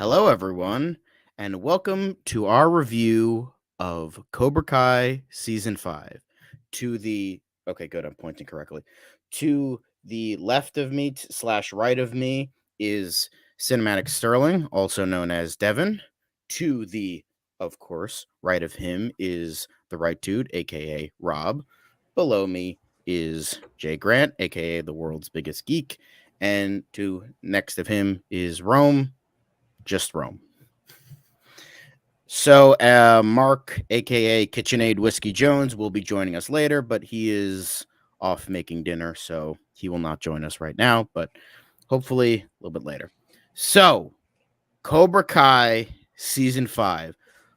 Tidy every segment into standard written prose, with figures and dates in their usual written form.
Hello, everyone, and welcome to our review of Cobra Kai Season 5. Okay, good, I'm pointing correctly. To the left of me slash right of me is Cinematic Sterling, also known as Devin. To the, of course, right of him is the right dude, aka Rob. Below me is Jay Grant, aka the world's biggest geek. And to next of him is Rome, just Rome. So, Mark, aka KitchenAid Whiskey Jones, will be joining us later, but he is off making dinner, so he will not join us right now, but hopefully a little bit later. So, Cobra Kai Season 5. A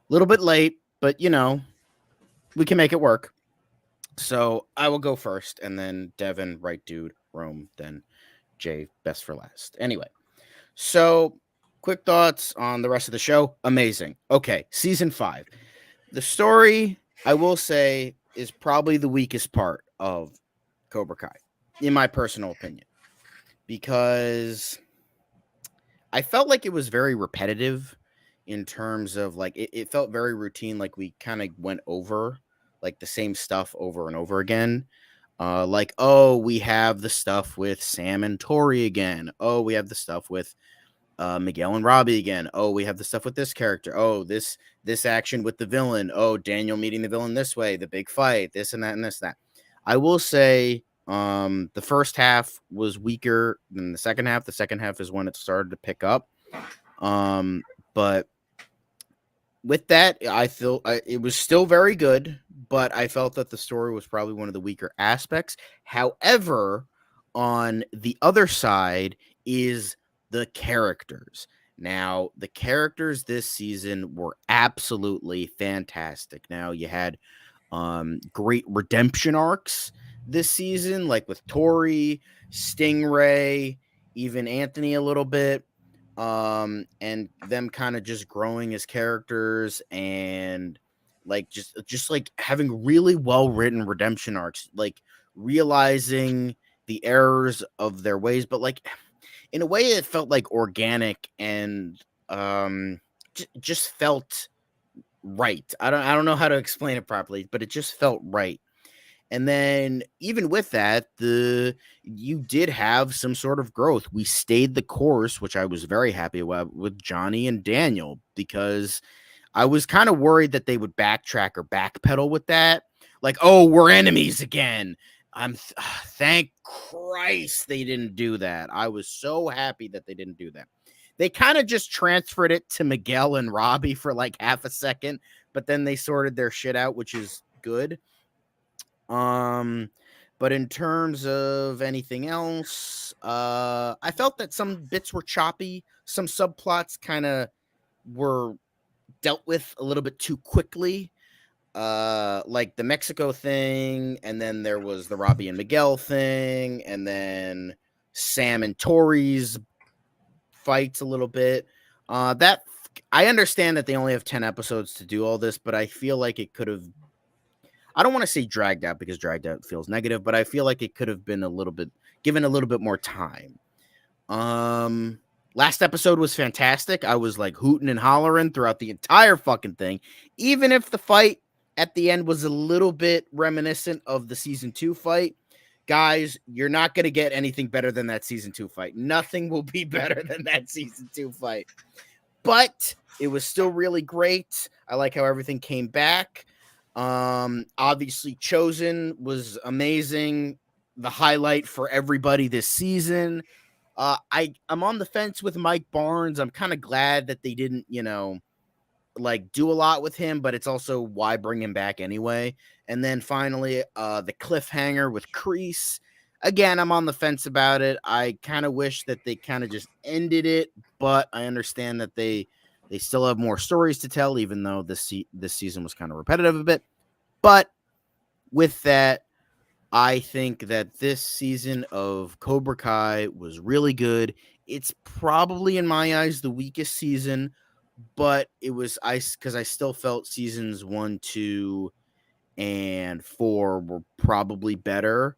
little bit late, but we can make it work. So, I will go first, and then Devin, right dude, Rome, then Jay, best for last. Anyway, so, quick thoughts on the rest of the show. Amazing. Okay, season 5. The story, I will say, is probably the weakest part of Cobra Kai, in my personal opinion, because I felt like it was very repetitive in terms of like it felt very routine, like we kind of went over like the same stuff over and over again. Like, oh, we have the stuff with Sam and Tori again. Oh, we have the stuff with Miguel and Robbie again. Oh, we have the stuff with this character. Oh, this action with the villain. Oh, Daniel meeting the villain this way, the big fight, this and that and this and that. I will say the first half was weaker than the second half. The second half is when it started to pick up. But with that, I feel it was still very good, but I felt that the story was probably one of the weaker aspects. However, on the other side is the characters. Now, the characters this season were absolutely fantastic. Now, you had great redemption arcs this season, like with Tori, Stingray, even Anthony a little bit, and them kind of just growing as characters and like just like having really well written redemption arcs, like realizing the errors of their ways, but like in a way it felt like organic and just felt right. I don't know how to explain it properly, but it just felt right. And then even with that, you did have some sort of growth. We stayed the course, which I was very happy with Johnny and Daniel, because I was kind of worried that they would backtrack or backpedal with that. Like, oh, we're enemies again. Thank Christ they didn't do that. I was so happy that they didn't do that. They kind of just transferred it to Miguel and Robbie for like half a second, but then they sorted their shit out, which is good. But in terms of anything else, I felt that some bits were choppy. Some subplots kind of were dealt with a little bit too quickly. Like the Mexico thing, and then there was the Robbie and Miguel thing, and then Sam and Tori's fights a little bit. That I understand that they only have 10 episodes to do all this, but I feel like it could have, I don't want to say dragged out because dragged out feels negative, but I feel like it could have been given a little bit more time. Last episode was fantastic. I was like hooting and hollering throughout the entire fucking thing, even if the fight at the end was a little bit reminiscent of the season 2 fight. Guys, you're not going to get anything better than that season 2 fight. Nothing will be better than that season 2 fight. But it was still really great. I like how everything came back. Obviously Chosen was amazing, the highlight for everybody this season. I'm on the fence with Mike Barnes. I'm kind of glad that they didn't, like do a lot with him, but it's also why bring him back anyway. And then finally, the cliffhanger with Kreese. Again, I'm on the fence about it. I kind of wish that they kind of just ended it, but I understand that they still have more stories to tell, even though this season was kind of repetitive a bit. But with that, I think that this season of Cobra Kai was really good. It's probably, in my eyes, the weakest season, but it was because I still felt seasons 1, 2, and 4 were probably better.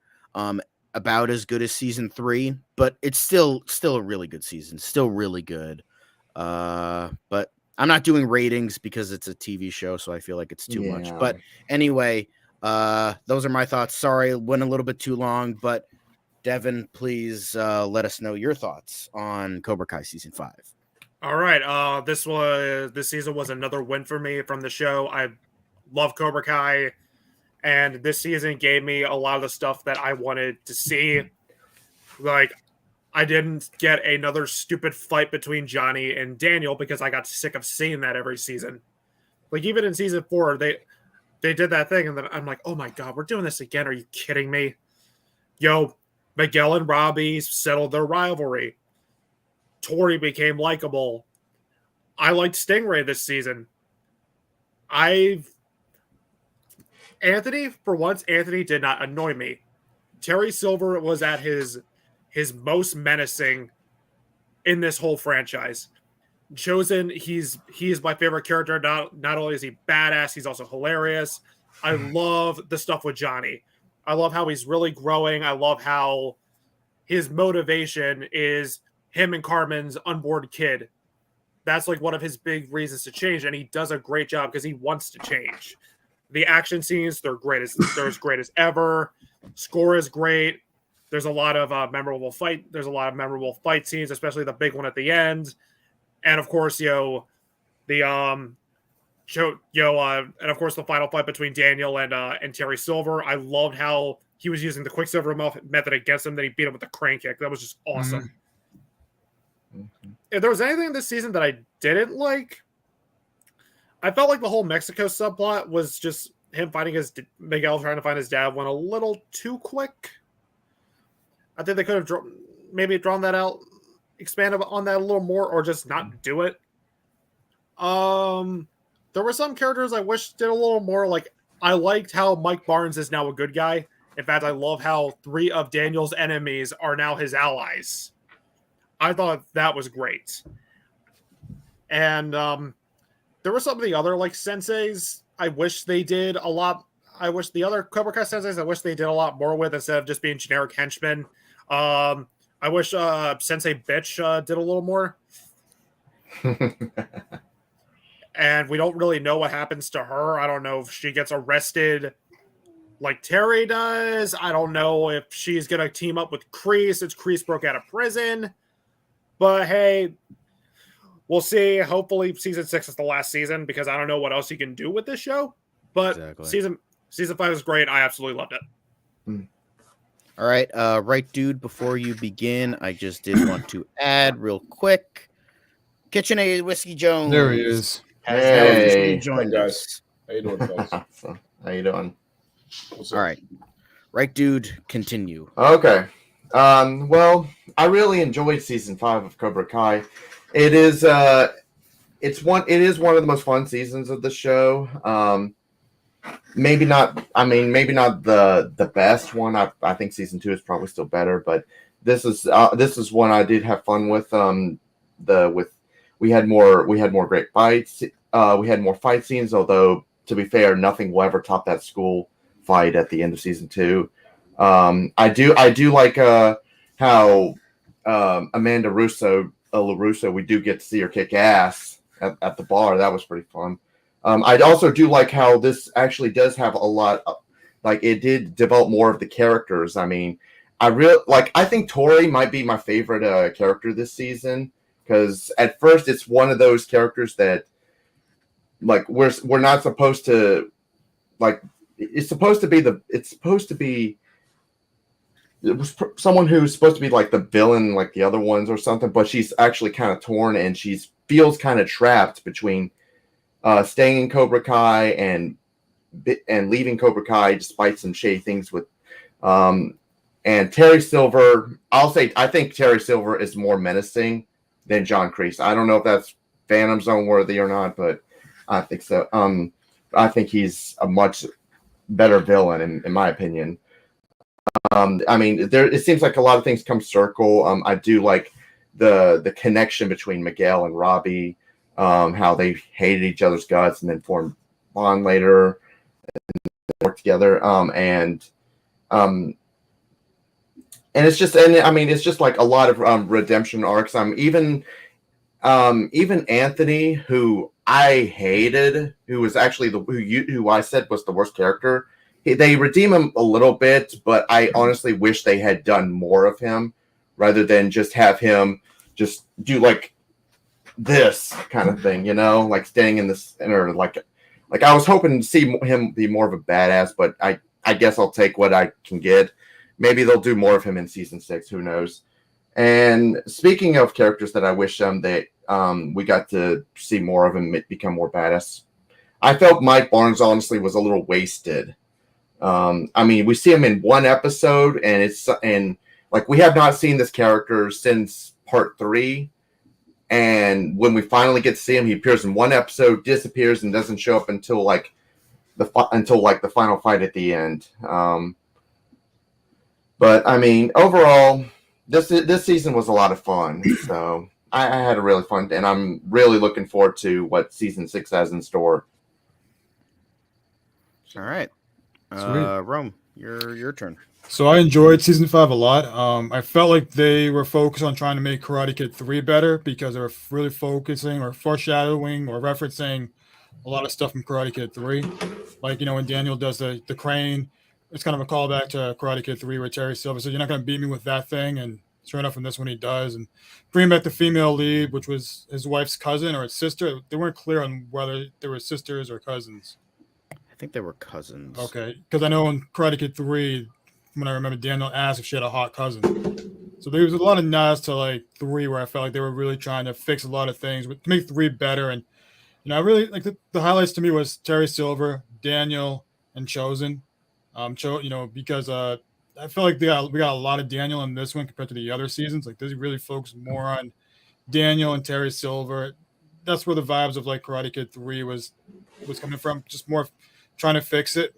About as good as season 3, but it's still a really good season. Still really good. But I'm not doing ratings because it's a TV show, so I feel like it's too much. But anyway, those are my thoughts. Sorry, went a little bit too long, but Devin, please let us know your thoughts on Cobra Kai season 5. All right. This season was another win for me from the show. I love Cobra Kai, and this season gave me a lot of the stuff that I wanted to see. Like, I didn't get another stupid fight between Johnny and Daniel because I got sick of seeing that every season. Like, even in season 4, they did that thing, and then I'm like, oh my god, we're doing this again. Are you kidding me? Yo, Miguel and Robbie settled their rivalry. Tori became likable. I liked Stingray this season. Anthony, for once, Anthony did not annoy me. Terry Silver was at his most menacing in this whole franchise. Chosen, he's my favorite character. Not only is he badass, he's also hilarious. I love the stuff with Johnny. I love how he's really growing. I love how his motivation is him and Carmen's unborn kid. That's like one of his big reasons to change, and he does a great job because he wants to change. The action scenes, they're as great as ever. Score is great. There's a lot of memorable fight scenes, especially the big one at the end. And of course, and of course the final fight between Daniel and Terry Silver. I loved how he was using the Quicksilver method against him. Then he beat him with the crane kick. That was just awesome. Mm-hmm. If there was anything this season that I didn't like, I felt like the whole Mexico subplot was just him fighting Miguel trying to find his dad went a little too quick. I think they could have maybe drawn that out, expanded on that a little more, or just not do it. There were some characters I wish did a little more. Like, I liked how Mike Barnes is now a good guy. In fact, I love how 3 of Daniel's enemies are now his allies. I thought that was great. And there were some of the other like senseis I wish they did a lot. I wish the other Cobra Kai senseis I wish they did a lot more with instead of just being generic henchmen. I wish Sensei Bitch did a little more. And we don't really know what happens to her. I don't know if she gets arrested like Terry does. I don't know if she's going to team up with Kreese since Kreese broke out of prison. But hey, we'll see. Hopefully season 6 is the last season because I don't know what else you can do with this show. But season 5 is great. I absolutely loved it. All right. Right, dude, before you begin, I just did want to add real quick. KitchenAid Whiskey Jones. There he is. Hey, joined us. How you doing, guys? How you doing? All right. Right, dude, continue. Okay. Well, I really enjoyed season 5 of Cobra Kai. It is one of the most fun seasons of the show. Maybe not the best one. I think season 2 is probably still better, but this is one I did have fun with. We had more great fights. We had more fight scenes, although to be fair, nothing will ever top that school fight at the end of season 2. I do like how Amanda LaRusso, we do get to see her kick ass at the bar. That was pretty fun. I also do like how this actually does have a lot of, like, it did develop more of the characters. I mean, I think Tori might be my favorite character this season, because at first it's one of those characters that, like, we're not supposed to, like, it's supposed to be someone who's supposed to be like the villain, like the other ones or something, but she's actually kind of torn and she feels kind of trapped between staying in Cobra Kai and leaving Cobra Kai despite some shady things with and Terry Silver. I think Terry Silver is more menacing than John Kreese. I don't know if that's Phantom Zone worthy or not, but I think so. I think he's a much better villain in my opinion. I mean, it seems like a lot of things come circle. I do like the connection between Miguel and Robbie, how they hated each other's guts and then formed bond later and work together. And it's just like a lot of redemption arcs. Even even Anthony, who I hated, who was actually who I said was the worst character, they redeem him a little bit, but I honestly wish they had done more of him rather than just have him just do like this kind of thing, like staying in this, or like I was hoping to see him be more of a badass, but I guess I'll take what I can get. Maybe they'll do more of him in season 6. Who knows? And speaking of characters that I wish we got to see more of him become more badass, I felt Mike Barnes honestly was a little wasted. I mean, we see him in one episode, and like we have not seen this character since part 3. And when we finally get to see him, he appears in one episode, disappears, and doesn't show up until the final fight at the end. But I mean, overall, this season was a lot of fun. So I had a really fun, and I'm really looking forward to what season 6 has in store. All right, Rome, your turn. So I enjoyed season 5 a lot. I felt like they were focused on trying to make Karate Kid 3 better because they were really focusing or foreshadowing or referencing a lot of stuff from Karate Kid 3. Like, when Daniel does the crane, it's kind of a callback to Karate Kid 3 where Terry Silver said, "You're not going to beat me with that thing." And sure enough, in this one he does. And bringing back the female lead, which was his wife's cousin or his sister. They weren't clear on whether they were sisters or cousins. I think they were cousins. Okay, because I know in Karate Kid 3, when I remember Daniel asked if she had a hot cousin. So there was a lot of nods to like 3 where I felt like they were really trying to fix a lot of things to make 3 better. And I really like the highlights to me was Terry Silver, Daniel, and Chosen. Because I feel like we got a lot of Daniel in this one compared to the other seasons. Like this really focused more on Daniel and Terry Silver. That's where the vibes of like Karate Kid 3 was coming from. Just more trying to fix it.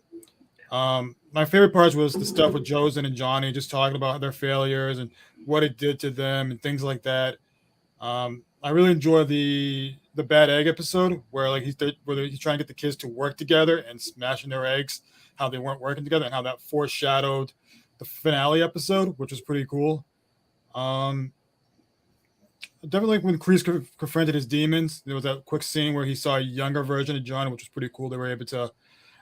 My favorite parts was the stuff with Josen and Johnny, just talking about their failures and what it did to them and things like that. I really enjoy the bad egg episode where he's trying to get the kids to work together and smashing their eggs, how they weren't working together and how that foreshadowed the finale episode, which was pretty cool. Definitely when Kreese confronted his demons, there was that quick scene where he saw a younger version of Johnny, which was pretty cool. They were able to,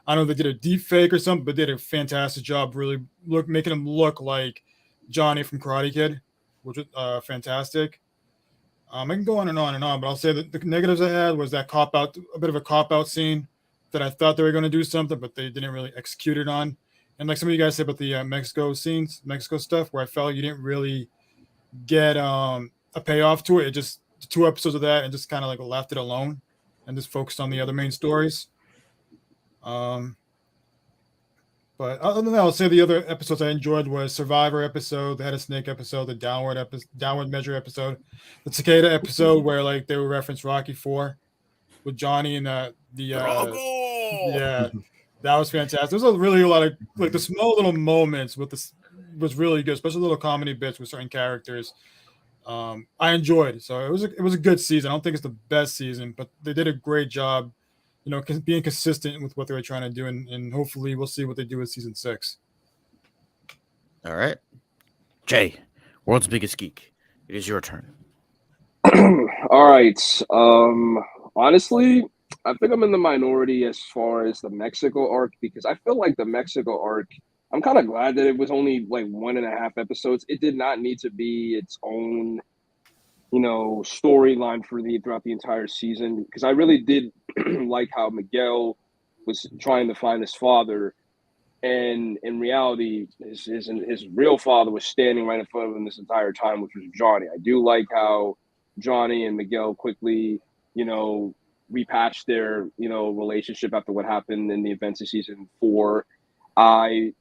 I don't know if they did a deep fake or something, but they did a fantastic job really making him look like Johnny from Karate Kid, which was fantastic. I can go on and on and on, but I'll say that the negatives I had was that a bit of a cop-out scene that I thought they were going to do something, but they didn't really execute it on. And like some of you guys said about the Mexico stuff, where I felt you didn't really get a payoff to it. It just 2 episodes of that and just kind of like left it alone and just focused on the other main stories. But other than that, I'll say the other episodes I enjoyed was Survivor episode, the Head of Snake episode, the Downward Measure episode, the Cicada episode where like they would reference Rocky 4 with Johnny and yeah, that was fantastic. There was really a lot of like the small little moments with this was really good, especially little comedy bits with certain characters. I enjoyed, so it was a good season. I don't think it's the best season, but they did a great job. Being consistent with what they were trying to do, and hopefully we'll see what they do with season 6. All right. Jay, World's Biggest Geek, it is your turn. All right. Honestly, I think I'm in the minority as far as the Mexico arc because I feel like the Mexico arc, I'm kind of glad that it was only like 1.5 episodes. It did not need to be its own storyline throughout the entire season because I really did like how Miguel was trying to find his father, and in reality, his real father was standing right in front of him this entire time, which was Johnny. I do like how Johnny and Miguel quickly, repatched their relationship after what happened in the events of season 4. I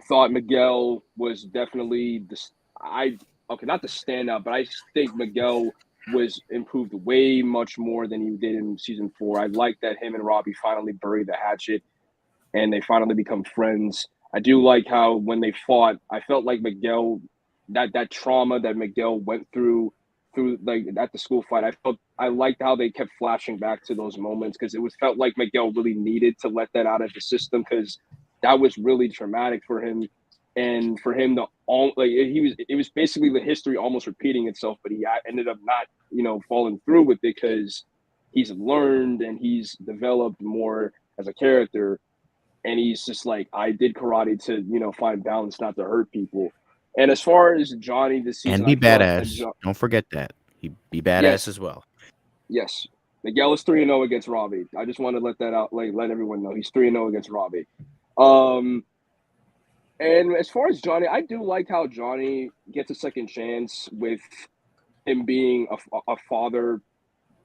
thought Miguel was definitely not the standout, but I think Miguel was improved way much more than he did in season 4. I like that him and Robbie finally buried the hatchet and they finally become friends. I do like how when they fought, I felt like Miguel, that trauma that Miguel went through like at the school fight, I liked how they kept flashing back to those moments because it felt like Miguel really needed to let that out of the system because that was really traumatic for him. and for him to all like it was basically the history almost repeating itself, but he ended up not falling through with it because he's learned and he's developed more as a character, and he's just like, I did karate to find balance, not to hurt people. And as far as Johnny this season, And be I thought badass. Don't forget that. He be badass Yes. as well. Yes, Miguel is 3-0 against Robbie. I just want to let that out, like let everyone know he's 3-0 against Robbie. And as far as Johnny, I do like how Johnny gets a second chance with him being a father,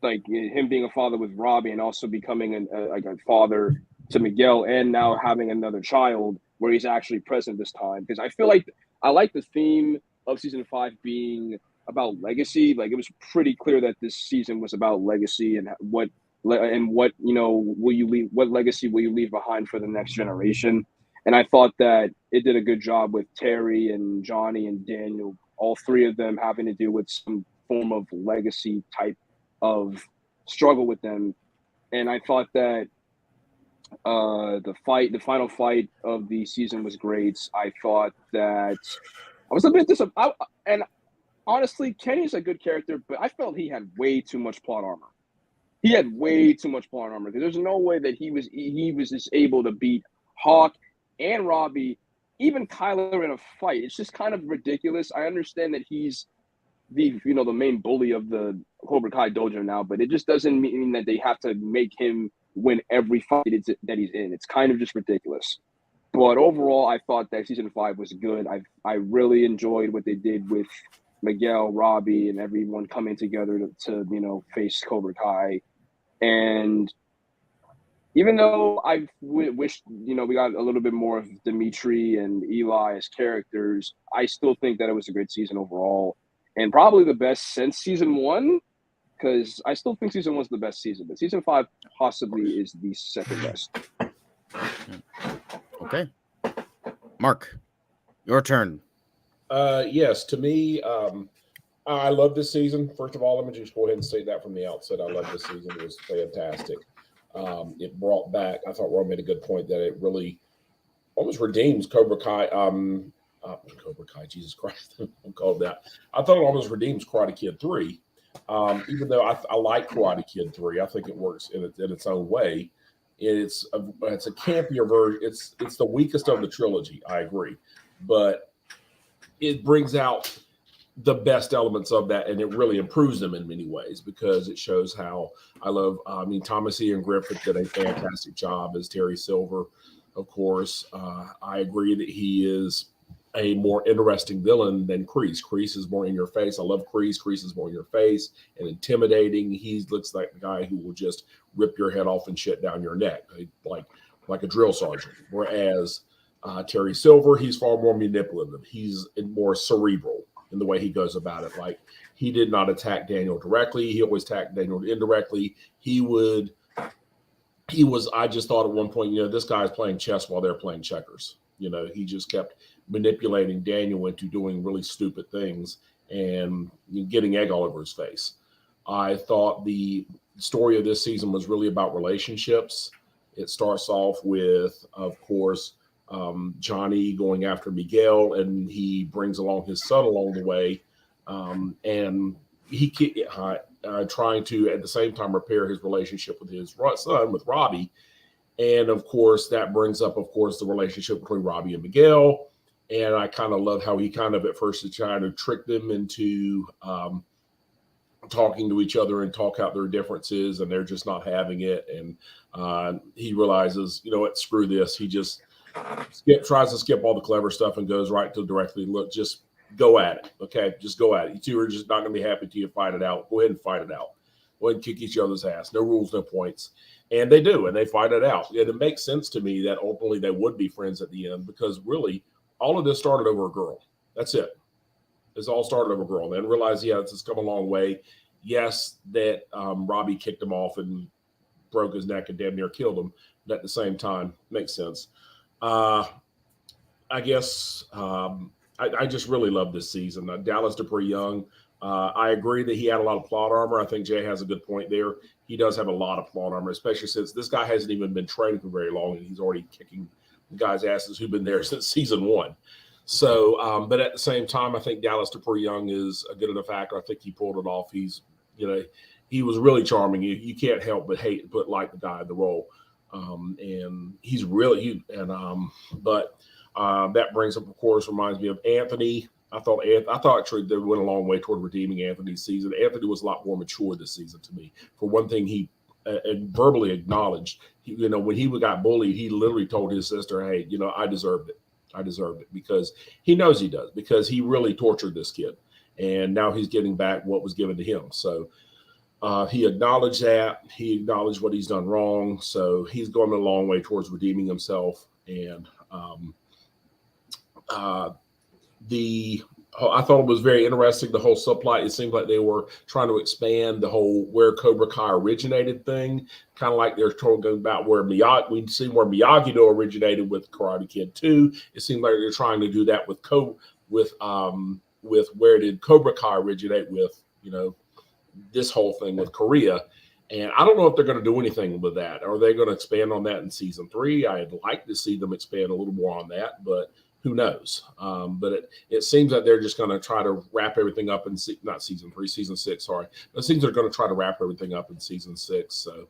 like him being a father with Robbie, and also becoming a father to Miguel, and now having another child where he's actually present this time. Because I feel like I like the theme of season 5 being about legacy. Like it was pretty clear that this season was about legacy and what will you leave, what legacy will you leave behind for the next generation. And I thought that it did a good job with Terry and Johnny and Daniel, all three of them having to do with some form of legacy type of struggle with them. And I thought that the final fight of the season was great. I thought that I was a bit disappointed. And honestly, Kenny's a good character, but I felt he had way too much plot armor. He had way too much plot armor because there's no way that he was just able to beat Hawk and Robbie, even Kyler in a fight. It's just kind of ridiculous. I understand that he's the main bully of the Cobra Kai dojo now, but it just doesn't mean that they have to make him win every fight that he's in. It's kind of just ridiculous. But overall, I thought that season 5 was good. I really enjoyed what they did with Miguel, Robbie, and everyone coming together to face Cobra Kai. And even though I wished we got a little bit more of Dimitri and Eli as characters, I still think that it was a great season overall, and probably the best since season 1. Because I still think season 1's the best season, but season 5 possibly is the second best. Okay, Mark, your turn. Yes, to me, I love this season. First of all, let me just go ahead and say that from the outset. I love this season. It was fantastic. It brought back, I thought Ron made a good point that it really almost redeems Cobra Kai. Cobra Kai, Jesus Christ, I'm called that. I thought it almost redeems Karate Kid 3. Even though I like Karate Kid 3, I think it works in its own way. It's a campier version. It's the weakest of the trilogy. I agree, but it brings out the best elements of that, and it really improves them in many ways because it shows how I love. Thomas Ian Griffith did a fantastic job as Terry Silver. Of course, I agree that he is a more interesting villain than Kreese. Kreese is more in your face. I love Kreese. Kreese is more in your face and intimidating. He looks like the guy who will just rip your head off and shit down your neck, like a drill sergeant. Whereas Terry Silver, he's far more manipulative. He's more cerebral in the way he goes about it. Like, he did not attack Daniel directly. He always attacked Daniel indirectly. I just thought at one point, this guy's playing chess while they're playing checkers. He just kept manipulating Daniel into doing really stupid things and getting egg all over his face. I thought the story of this season was really about relationships. It starts off with, of course, Johnny going after Miguel, and he brings along his son along the way, and he trying to at the same time repair his relationship with his son, with Robbie. And of course, that brings up, of course, the relationship between Robbie and Miguel. And I kind of love how he kind of at first is trying to trick them into talking to each other and talk out their differences, and they're just not having it. And he realizes, what, screw this. He just tries to skip all the clever stuff and goes right to directly, look, just go at it. Okay, just go at it. You two are just not going to be happy till you fight it out. Go ahead and fight it out. Go ahead and kick each other's ass. No rules, no points. And they do, and they fight it out. And it makes sense to me that ultimately they would be friends at the end, because really all of this started over a girl. That's it. It's all started over a girl. Then realize, it's come a long way. Yes, that Robbie kicked him off and broke his neck and damn near killed him. But at the same time, makes sense. I guess I just really love this season. Dallas Dupree Young. I agree that he had a lot of plot armor. I think Jay has a good point there. He does have a lot of plot armor, especially since this guy hasn't even been training for very long, and he's already kicking guys' asses who've been there since season 1. So, but at the same time, I think Dallas DePree Young is a good enough actor. I think he pulled it off. He's, he was really charming. You can't help but hate and like the guy in the role. And he's really, but that brings up, of course, reminds me of Anthony. I thought actually they went a long way toward redeeming Anthony's season. Anthony was a lot more mature this season to me. For one thing, he verbally acknowledged, when he got bullied, he literally told his sister, "Hey, I deserved it. I deserved it," because he knows he does, because he really tortured this kid, and now he's getting back what was given to him. So he acknowledged that. He acknowledged what he's done wrong. So he's going a long way towards redeeming himself. And I thought it was very interesting, the whole subplot. It seemed like they were trying to expand the whole where Cobra Kai originated thing, kind of like they're talking about where Miyagi-Do originated with Karate Kid 2. It seemed like they're trying to do that with where did Cobra Kai originate with, this whole thing with Korea. And I don't know if they're going to do anything with that. Are they going to expand on that in season 3? I'd like to see them expand a little more on that, but who knows? But it seems that they're just going to try to wrap everything up in not season 3, season 6. Sorry, it seems they're going to try to wrap everything up in season 6. So,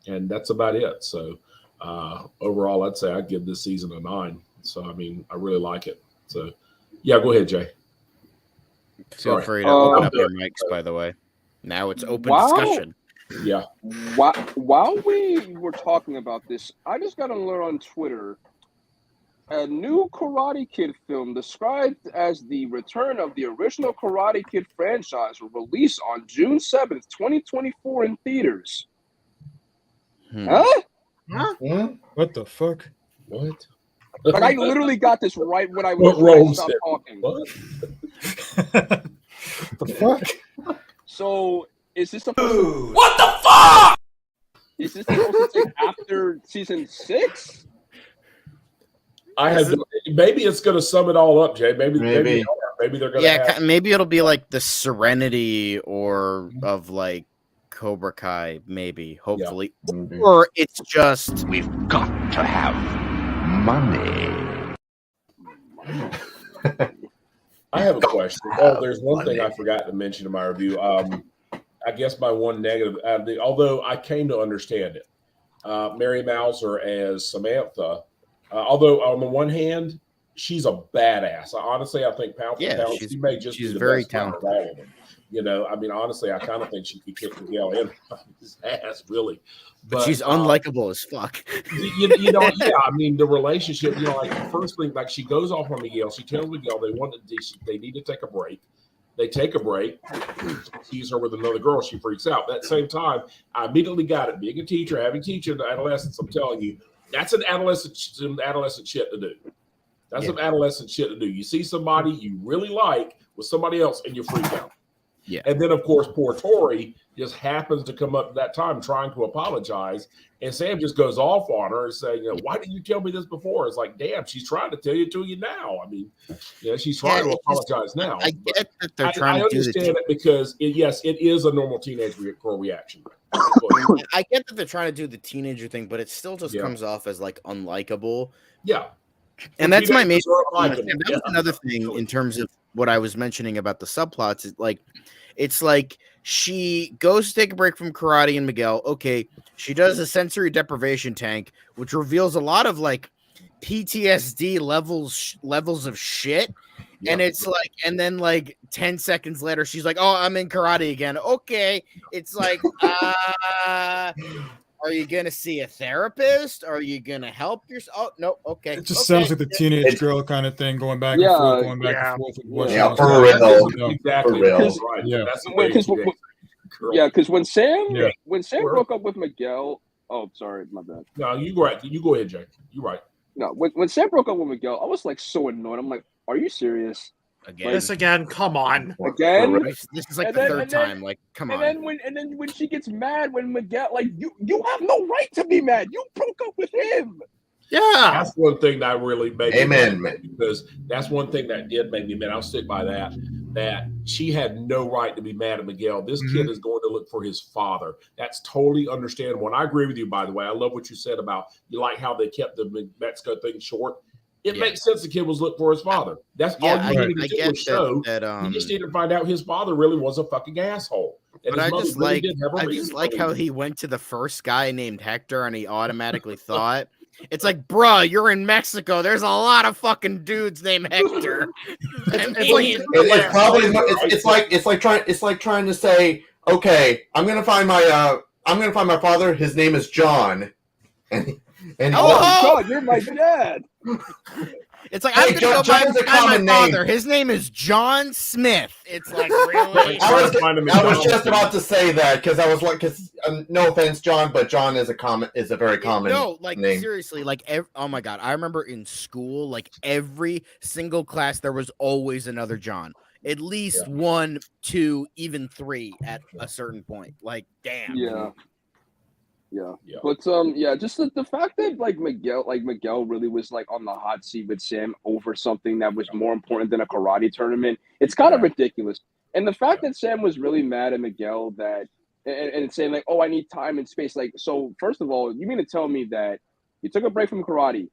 and that's about it. So, overall, I'd say I'd give this season a 9. So, I mean, I really like it. So, yeah, go ahead, Jay. Feel free to open up your mics, by the way. Now it's open discussion. Yeah. While we were talking about this, I just got an alert on Twitter. A new Karate Kid film described as the return of the original Karate Kid franchise will release on June 7th, 2024 in theaters. Huh? What the fuck? What? Like, I literally got this right when I was stopped talking. What? The fuck? So, is this supposed to... What the fuck? Is this supposed to take after season 6? Maybe it's going to sum it all up, Jay. Maybe they're going to. Yeah, maybe it'll be like the Serenity or of like Cobra Kai. Maybe, hopefully, or it's just we've got to have money. I have a question. Oh, there's one thing I forgot to mention in my review. I guess my one negative, although I came to understand it, Mary Mauser as Samantha. Although on the one hand, she's a badass. Honestly, I think pound for pound, she may just be the very best talented. All of them. I mean, honestly, I kind of think she could kick Miguel in his ass, really. But she's unlikable as fuck. Yeah. I mean, the relationship. Like the first thing, like she goes off on Miguel. She tells Miguel they need to take a break. They take a break. Sees her with another girl. She freaks out. At that same time, I immediately got it. Being a teacher, having teaching adolescents, I'm telling you. That's an adolescent shit to do. That's some adolescent shit to do. You see somebody you really like with somebody else and you freak out. Yeah. And then, of course, poor Tori just happens to come up at that time trying to apologize. And Sam just goes off on her and saying, why didn't you tell me this before? It's like, damn, she's trying to tell you to you now. I mean, she's trying to apologize now. I get that they're trying to do this. I understand it because, it is a normal teenage girl reaction. I get that they're trying to do the teenager thing, but it still just comes off as like unlikable. Yeah. And that's my main. That was another thing in terms of what I was mentioning about the subplots. It's like she goes to take a break from karate and Miguel. Okay, she does a sensory deprivation tank, which reveals a lot of like PTSD levels of shit. Yeah. And it's like, and then like 10 seconds later, she's like, "Oh, I'm in karate again." Okay, it's like, are you gonna see a therapist? Are you gonna help yourself? Oh no, okay. It just sounds like the teenage girl kind of thing, going back and forth, going back and forth. For real. Exactly. For real. Right. Yeah. Because when Sam broke up with Miguel, oh sorry, my bad. No, you go ahead. You go ahead, Jay. You're right. No, when Sam broke up with Miguel, I was like so annoyed. I'm like, are you serious? Again. This again, come on. Again? This is like the third time. Like, come on. And then when she gets mad, when Miguel, like, you have no right to be mad. You broke up with him. Yeah. That's one thing that really made me mad, because that's one thing that did make me mad. I'll stick by that. That she had no right to be mad at Miguel. This kid is going to look for his father. That's totally understandable. And I agree with you, by the way. I love what you said about you like how they kept the Mexico thing short. It Yeah. makes sense the kid was looking for his father. That's all Yeah, you I- needed to I do get was show. that. You just need to find out his father really was a fucking asshole. And But his I mother just really like did have a I reason just for like how leaving. he went to the first guy named Hector and he automatically thought it's like, bruh, you're in Mexico. There's a lot of fucking dudes named Hector. I It's like- mean, It's probably Right? it's like trying to say, okay, I'm gonna find my father. His name is John, and Oh! God, you're my dad. it's like Hey, I'm gonna go John's a find my common father. name. His name is John Smith. It's like really. I was Find him in I was Donaldson. just about to say that because I was like, no offense, John, but John is a very common No, like name. seriously, like oh my god, I remember in school, like every single class, there was always another John, at least Yeah. 1, 2, even 3 at a certain point. Like, damn. Yeah. Yeah. Yeah. But yeah, just the fact that Miguel really was like on the hot seat with Sam over something that was more important than a karate tournament, it's kind of Yeah. ridiculous. And the fact that Sam was really mad at Miguel that and saying like, oh, I need time and space. Like, so first of all, you mean to tell me that you took a break from karate,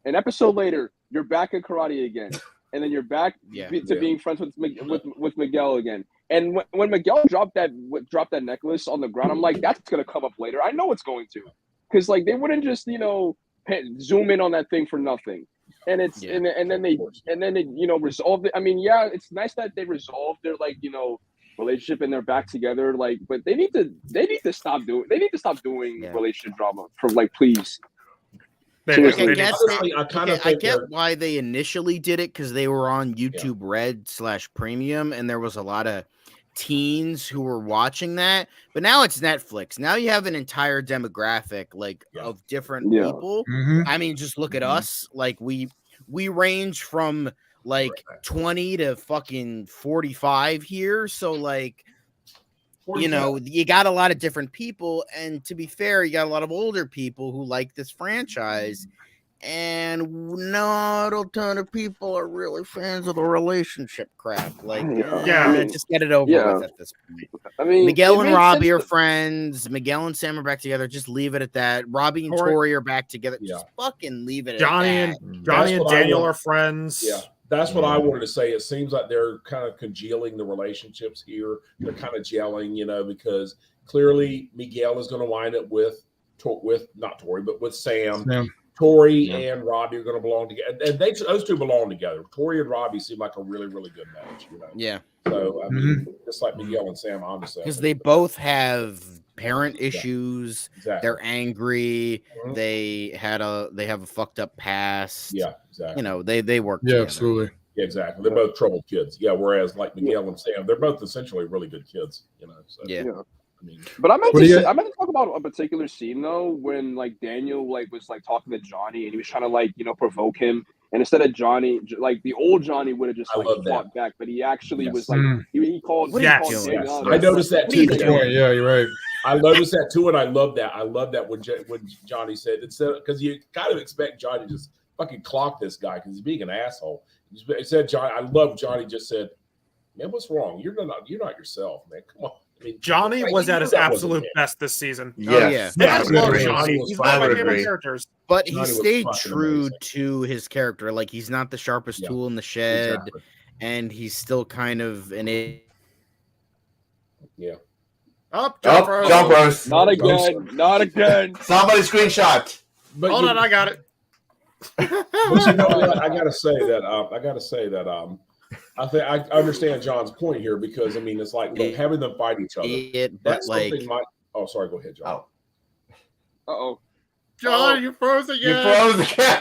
an episode later, you're back at karate again, and then you're back Yeah. to being friends with Miguel again. And when Miguel dropped that necklace on the ground, I'm like, that's gonna come up later. I know it's going to, because like they wouldn't just zoom in on that thing for nothing. And it's Yeah. and then they resolved it. I mean, yeah, it's nice that they resolved their relationship and they're back together. Like, but they need to stop doing Yeah. relationship drama for please. They Like, do. I They guess do. Honestly, I kind of I think get they're- why they initially did it because they were on YouTube Red /Premium, and there was a lot of teens who were watching that. But now it's Netflix. Now you have an entire demographic of different Yeah. people. Mhm. I mean, just look at Mhm. us. Like we range from like 20 to fucking 45 here. So like, you got a lot of different people, and to be fair, you got a lot of older people who like this franchise, and not a ton of people are really fans of the relationship crap. Like, Yeah. just get it over Yeah. with at this point. I mean, Miguel it and made Robbie sense are friends. Miguel and Sam are back together. Just leave it at that. Robbie and Tori- Tori are back together. Yeah. Just fucking leave it Johnny at and that. Johnny That's and what I Daniel want. are friends. Yeah, that's what I wanted to say. It seems like they're kind of congealing the relationships here. They're kind of gelling, because clearly Miguel is going to wind up with not Tori, but with Sam. Sam. Tori Yeah. and Robbie are going to belong together, and those two belong together. Tori and Robbie seem like a really, really good match. Yeah, So I mean, just like Miguel and Sam, obviously, because they both have parent issues. exactly. They're angry. Mhm. They have a fucked up past. Yeah, exactly. They work Yeah, together. absolutely. Yeah, exactly. They're both troubled kids. Yeah, whereas like Miguel and Sam, they're both essentially really good kids. So, Yeah. I mean, But I meant What do you- to talk about a particular scene though, when Daniel was talking to Johnny and he was trying to provoke him, and instead of Johnny, the old Johnny would have just I love that. fought back, but he actually Yes. was he called. What he are you called doing? Daniel Yes. out. I noticed that What are you too. doing? Point. Yeah, you're right. I noticed that too, and I love that. I love that when Johnny said, instead, because you kind of expect Johnny to just fucking clock this guy because he's being an asshole. He said, Johnny, I love Johnny just said, man, what's wrong? You're not yourself, man. Come on. I mean, Johnny was you at knew his that wasn't absolute him. best this season. Oh, yeah. Yeah, I love agree. Johnny. He's one of I my would favorite agree. characters. But he Johnny was stayed fucking true amazing. to his character. Like, he's not the sharpest Yeah. tool in the shed, Exactly. and he's still kind of an idiot. Yeah. Up, Up, Bros. Jump Bros. Not again. Not again. Somebody screenshot. But Hold on, I got it. But you know what? I gotta say that. I think I understand John's point here because I mean it's like having them fight each other. But That's like, something might. Oh, sorry. Go ahead, John. Oh, John, you froze you again. froze again.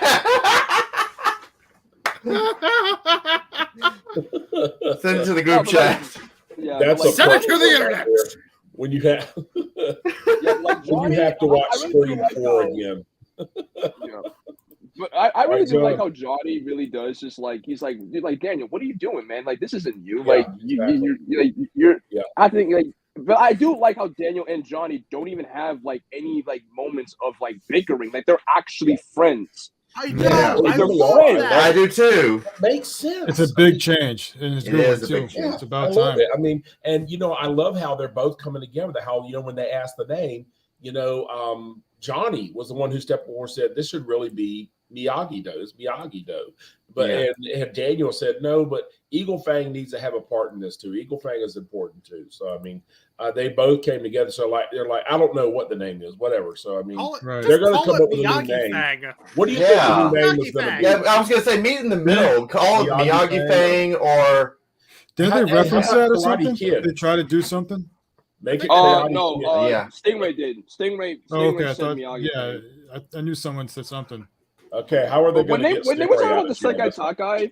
Send it to the group chat. Yeah, That's but, a Send it to problem the right internet. there. When you have when Johnny, you have to watch I really Scream like 4 how- again. Yeah. But I really Right, do like John. how Johnny really does just he's like, dude, Daniel, what are you doing, man? Like this isn't you. Yeah, Like you're Yeah. I think but I do like how Daniel and Johnny don't even have any moments of bickering. Like they're actually friends. I know. I They're love friends. that. I do too. That makes sense. It's a big change, and it's It good is one a too. big change. It's I about love time. it. I mean, and I love how they're both coming together. How when they asked the name, Johnny was the one who stepped forward and said, "This should really be Miyagi-Do. It's Miyagi-Do. But Yeah. and Daniel said no, but Eagle Fang needs to have a part in this too. Eagle Fang is important too. So I mean, they both came together. So they're like, I don't know what the name is, whatever. So I mean, Right. they're going to call come it up with a new Miyagi name. Fang. What do you Yeah. think the new name Miyagi is going to Fang. be? Yeah, I was gonna say meet in the middle. Call it Miyagi Miyagi Fang or Didn't How- they reference how that or about Karate something? Kid? They try to do something. Make it Oh Karate no, Kid. Yeah. Stingray did. Stingray Oh, okay. I said thought. Miyagi. Yeah, I knew someone said something. Okay, how are they But going to get when they were Stingray talking out about the of jail? Sekai That's- Takai,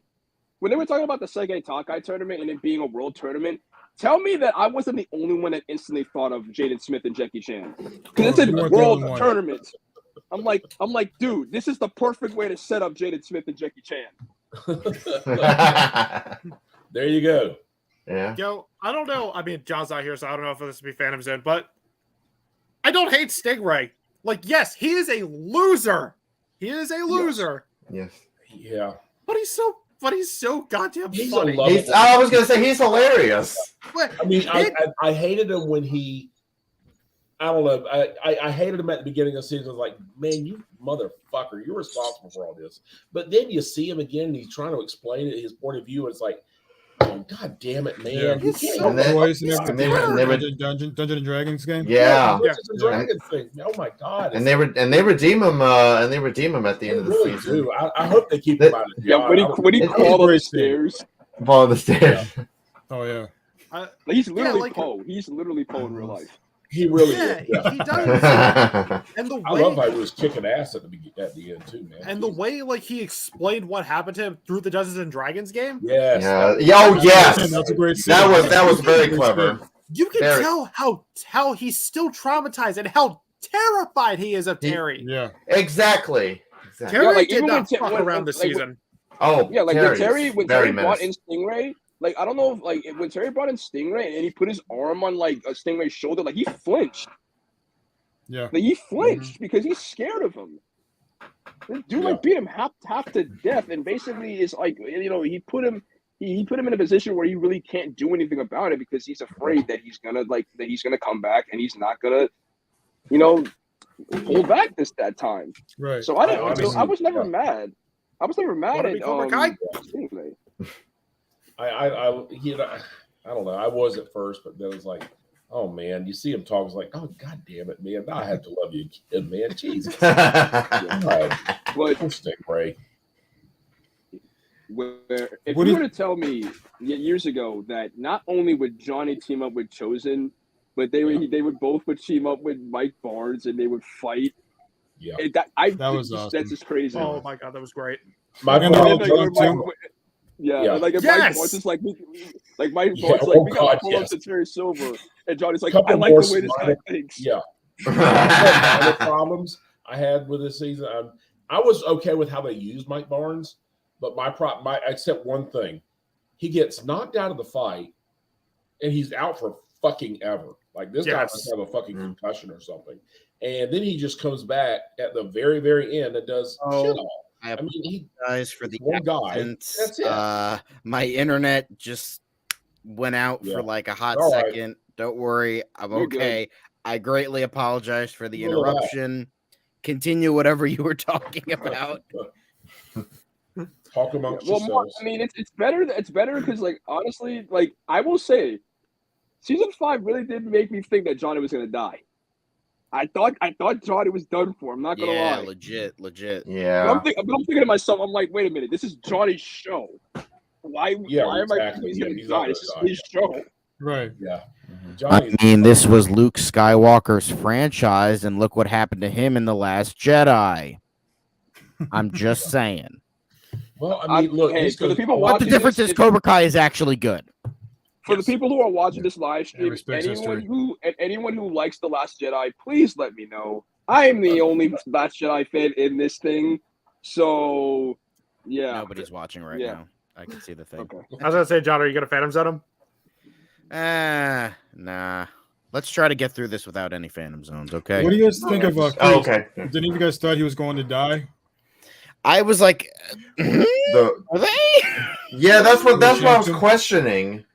when they were talking about the Sekai Takai tournament and it being a world tournament, tell me that I wasn't the only one that instantly thought of Jaden Smith and Jackie Chan because it's You a weren't the world only one. tournament. I'm like, dude, this is the perfect way to set up Jaden Smith and Jackie Chan. There you go. yeah. Yo, I don't know. I mean, John's not here, so I don't know if this would be Phantom Zone, but I don't hate Stingray. Like, yes, he is a loser. He is a loser. Yes. Yeah. But he's so goddamn He's funny. a lovable. I was gonna say he's hilarious. But I mean, it- I hated him when he. I don't know. I hated him at the beginning of the season. I was like, man, you motherfucker, you're responsible for all this. But then you see him again, and he's trying to explain it, his point of view. And it's like, oh, god damn it, man. Yeah. You He's can't so even then- Voice and fuck everything. and they were- Dungeon and Dragons game. Yeah. Dungeons and Dragons thing. Oh my god. And they redeem him at the They end of the really season. do. I hope they keep him out of Yeah, jail. when he It's crawled up the great stairs, Fall of the stairs. Oh yeah. like he's literally like- Poe. He's literally Poe in real life. He really yeah, did. Yeah. he does. And the I love how way he was kicking ass at the end too, man. and the way like he explained what happened to him through the Dungeons and Dragons game, yes, Yeah. Oh yes. That's a great scene. That was very Great clever. scene. you can Very. tell how he's still traumatized and how terrified he is of Terry. Yeah. Exactly. Terry Yeah, like, did even not when fuck around this like, season. Oh Yeah, like Terry's when very Terry brought in menacing. Stingray, like I don't know if like when Terry brought in Stingray and he put his arm on like a Stingray's shoulder, like he flinched. Yeah. Like he flinched because he's scared of him. This dude like beat him half to death, and basically is like he put him in a position where he really can't do anything about it because he's afraid that he's gonna come back and he's not gonna hold back that time. Right. So I Obviously, was never yeah. mad. I was never mad Wanna at be Cobra Kai? Stingray. I don't know. I was at first, but then it was like, oh man, you see him talk, it's like, oh god damn it, man, I have to love you, kid, man. Jesus. God. But Stingray. if What you do were to tell me years ago that not only would Johnny team up with Chosen, but they would both team up with Mike Barnes and they would fight. Yeah. That was awesome. That's just crazy. Oh my god, that was great. My And problem- then, like, Mike- Mike- yeah, like if Yes! Mike Barnes is like Mike Yeah, Barnes, like oh we gotta God, pull yes. up to Terry Silver, and Johnny's like, Couple I like more the way this guy smart- thinks. yeah. The problems I had with this season, I was okay with how they used Mike Barnes, but my except one thing, he gets knocked out of the fight, and he's out for fucking ever. Like this guy Yes. must have a fucking concussion or something, and then he just comes back at the very, very end and does shit all. I I mean, he apologize for the one guy. absence. That's it. My internet just went out Yeah. for like a hot All right. second. Don't worry, I'm You're good. okay. I greatly apologize for the Neither did I. interruption. Continue whatever you were talking about. Talk amongst Well, yourselves. I mean, it's better. It's better because, like, honestly, like I will say, season 5 really did make me think that Johnny was gonna die. I thought Johnny was done for. I'm not gonna Yeah, lie. legit. But Yeah. I'm thinking to myself, I'm like, wait a minute, this is Johnny's show. Why Yeah, am I exactly. thinking he's Yeah, gonna he's not die? gonna This is die. his show. Right. Yeah, I Johnny's mean, this was Luke Skywalker's franchise, and look what happened to him in The Last Jedi. I'm just saying. well. I mean, look, hey, this for the goes- people But the watching difference this, is Cobra Kai is actually good. for the people who are watching this live stream, respects anyone who likes The Last Jedi, please let me know. I am the only Last Jedi fan in this thing, so yeah. Nobody's watching right Yeah. now. I can see the thing. Okay. I was gonna say, John, are you gonna Phantom Zone him? Nah. Let's try to get through this without any Phantom Zones, okay? What do you guys think of? Oh, okay. Did any of you guys thought he was going to die? I was like, The, are they? yeah, that's what I was questioning.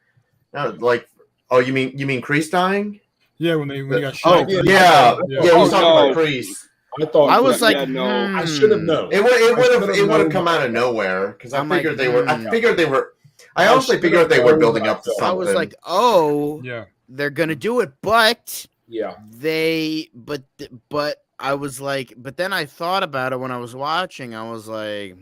Like, oh, you mean Kreese dying? Yeah, when he got Oh, shot. yeah. Yeah. He was talking no. about Kreese. I thought I was Yeah, like, yeah, no. I should have known. It would have known come out by of now. nowhere because I I'm like, figured they were. I hmm. figured they were. I I honestly should figured have they were known, building but I up to felt- I something. was like, oh, Yeah. they're gonna do it, but Yeah. but I was like, but then I thought about it when I was watching. I was like,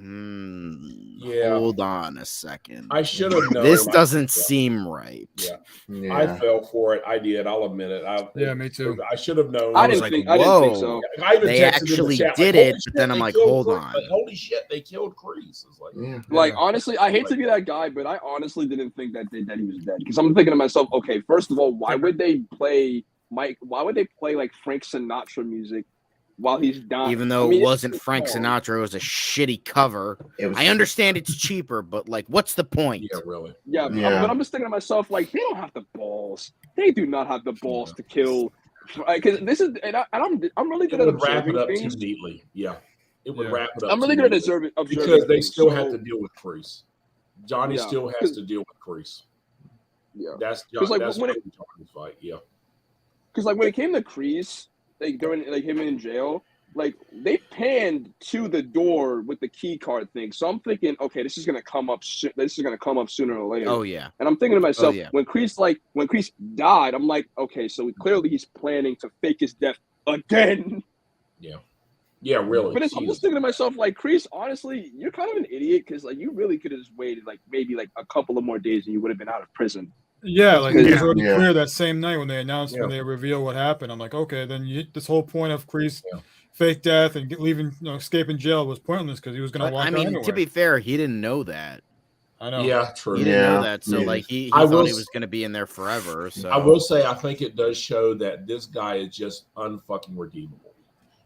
Yeah. hold on a second. I should have known. This I- doesn't yeah. seem right. Yeah. yeah. I fell for it. I did. I'll admit it. Yeah, me too. I should have known. I was didn't like, think. I didn't think whoa. so. I even They texted in the actually chat, did holy it, but shit, then I'm they like, killed hold Kreese. on. Like, holy shit, they killed Kreese. It's like, Yeah. Like Yeah. honestly, I hate to be that guy, but I honestly didn't think that he was dead. Because I'm thinking to myself, okay, first of all, why would they play Why would they play like Frank Sinatra music while he's dying? Even though I mean, it wasn't it's Frank wrong. Sinatra, it was a shitty cover. It was, I understand it's cheaper, but like, what's the point? yeah, really. Yeah, Yeah. but I'm just thinking to myself, like they don't have the balls. They do not have the balls to kill. Because this is, and I'm really It good at would wrap observing it up things. too neatly. Yeah. It would Yeah. wrap it up I'm really too good at neatly. observing Because they things. still So, have to deal with Kreese. Johnny Yeah. still has to deal with Kreese. Yeah, That's 'Cause, like, that's when what it- Johnny's fight. Yeah. because like when it came to Kreese, like during like him in jail, like they panned to the door with the key card thing. So I'm thinking, okay, this is gonna come up. This is gonna come up sooner or later. Oh yeah. And I'm thinking to myself, yeah. when Kreese died, I'm like, okay, so clearly he's planning to fake his death again. Yeah, really. But I'm Jesus. just thinking to myself, like, Kreese, honestly, you're kind of an idiot because like you really could have just waited like maybe like a couple of more days and you would have been out of prison. Yeah, like it was Yeah. already Yeah. clear that same night when they announced, when Yeah. they reveal what happened. I'm like, okay, then this whole point of Kreese Yeah. fake death and leaving, escaping jail was pointless because he was going But, to walk I out mean, anywhere. to be fair, he didn't know that. I know. Yeah, true. He didn't Yeah. know that. So Yeah. like he I thought will he s- was gonna be in there forever. So I will say, I think it does show that this guy is just unfucking redeemable.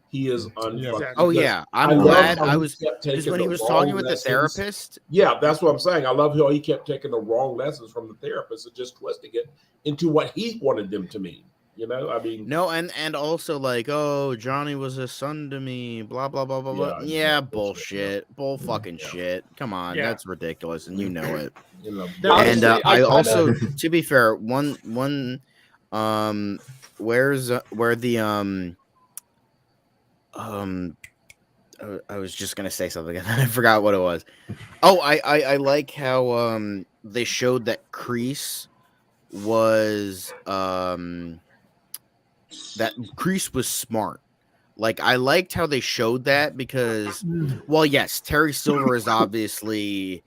He is unfucking. Oh yeah. I I'm love glad how I he was kept just taking when he the was wrong talking with the lessons. therapist. Yeah, that's what I'm saying. I love how he kept taking the wrong lessons from the therapist and just twisting it into what he wanted them to mean. You know, I mean, No, and also like, oh, Johnny was a son to me, blah blah blah blah blah. Yeah, Yeah, bullshit. bullshit, bull fucking Yeah. shit. Come on, Yeah. that's ridiculous, and you know it. you know, Now, And honestly, I I kinda- also, to be fair, one where's where the I was just gonna say something and I forgot what it was. Oh, I like how they showed that Kreese was smart. Like I liked how they showed that because, well, yes, Terry Silver is obviously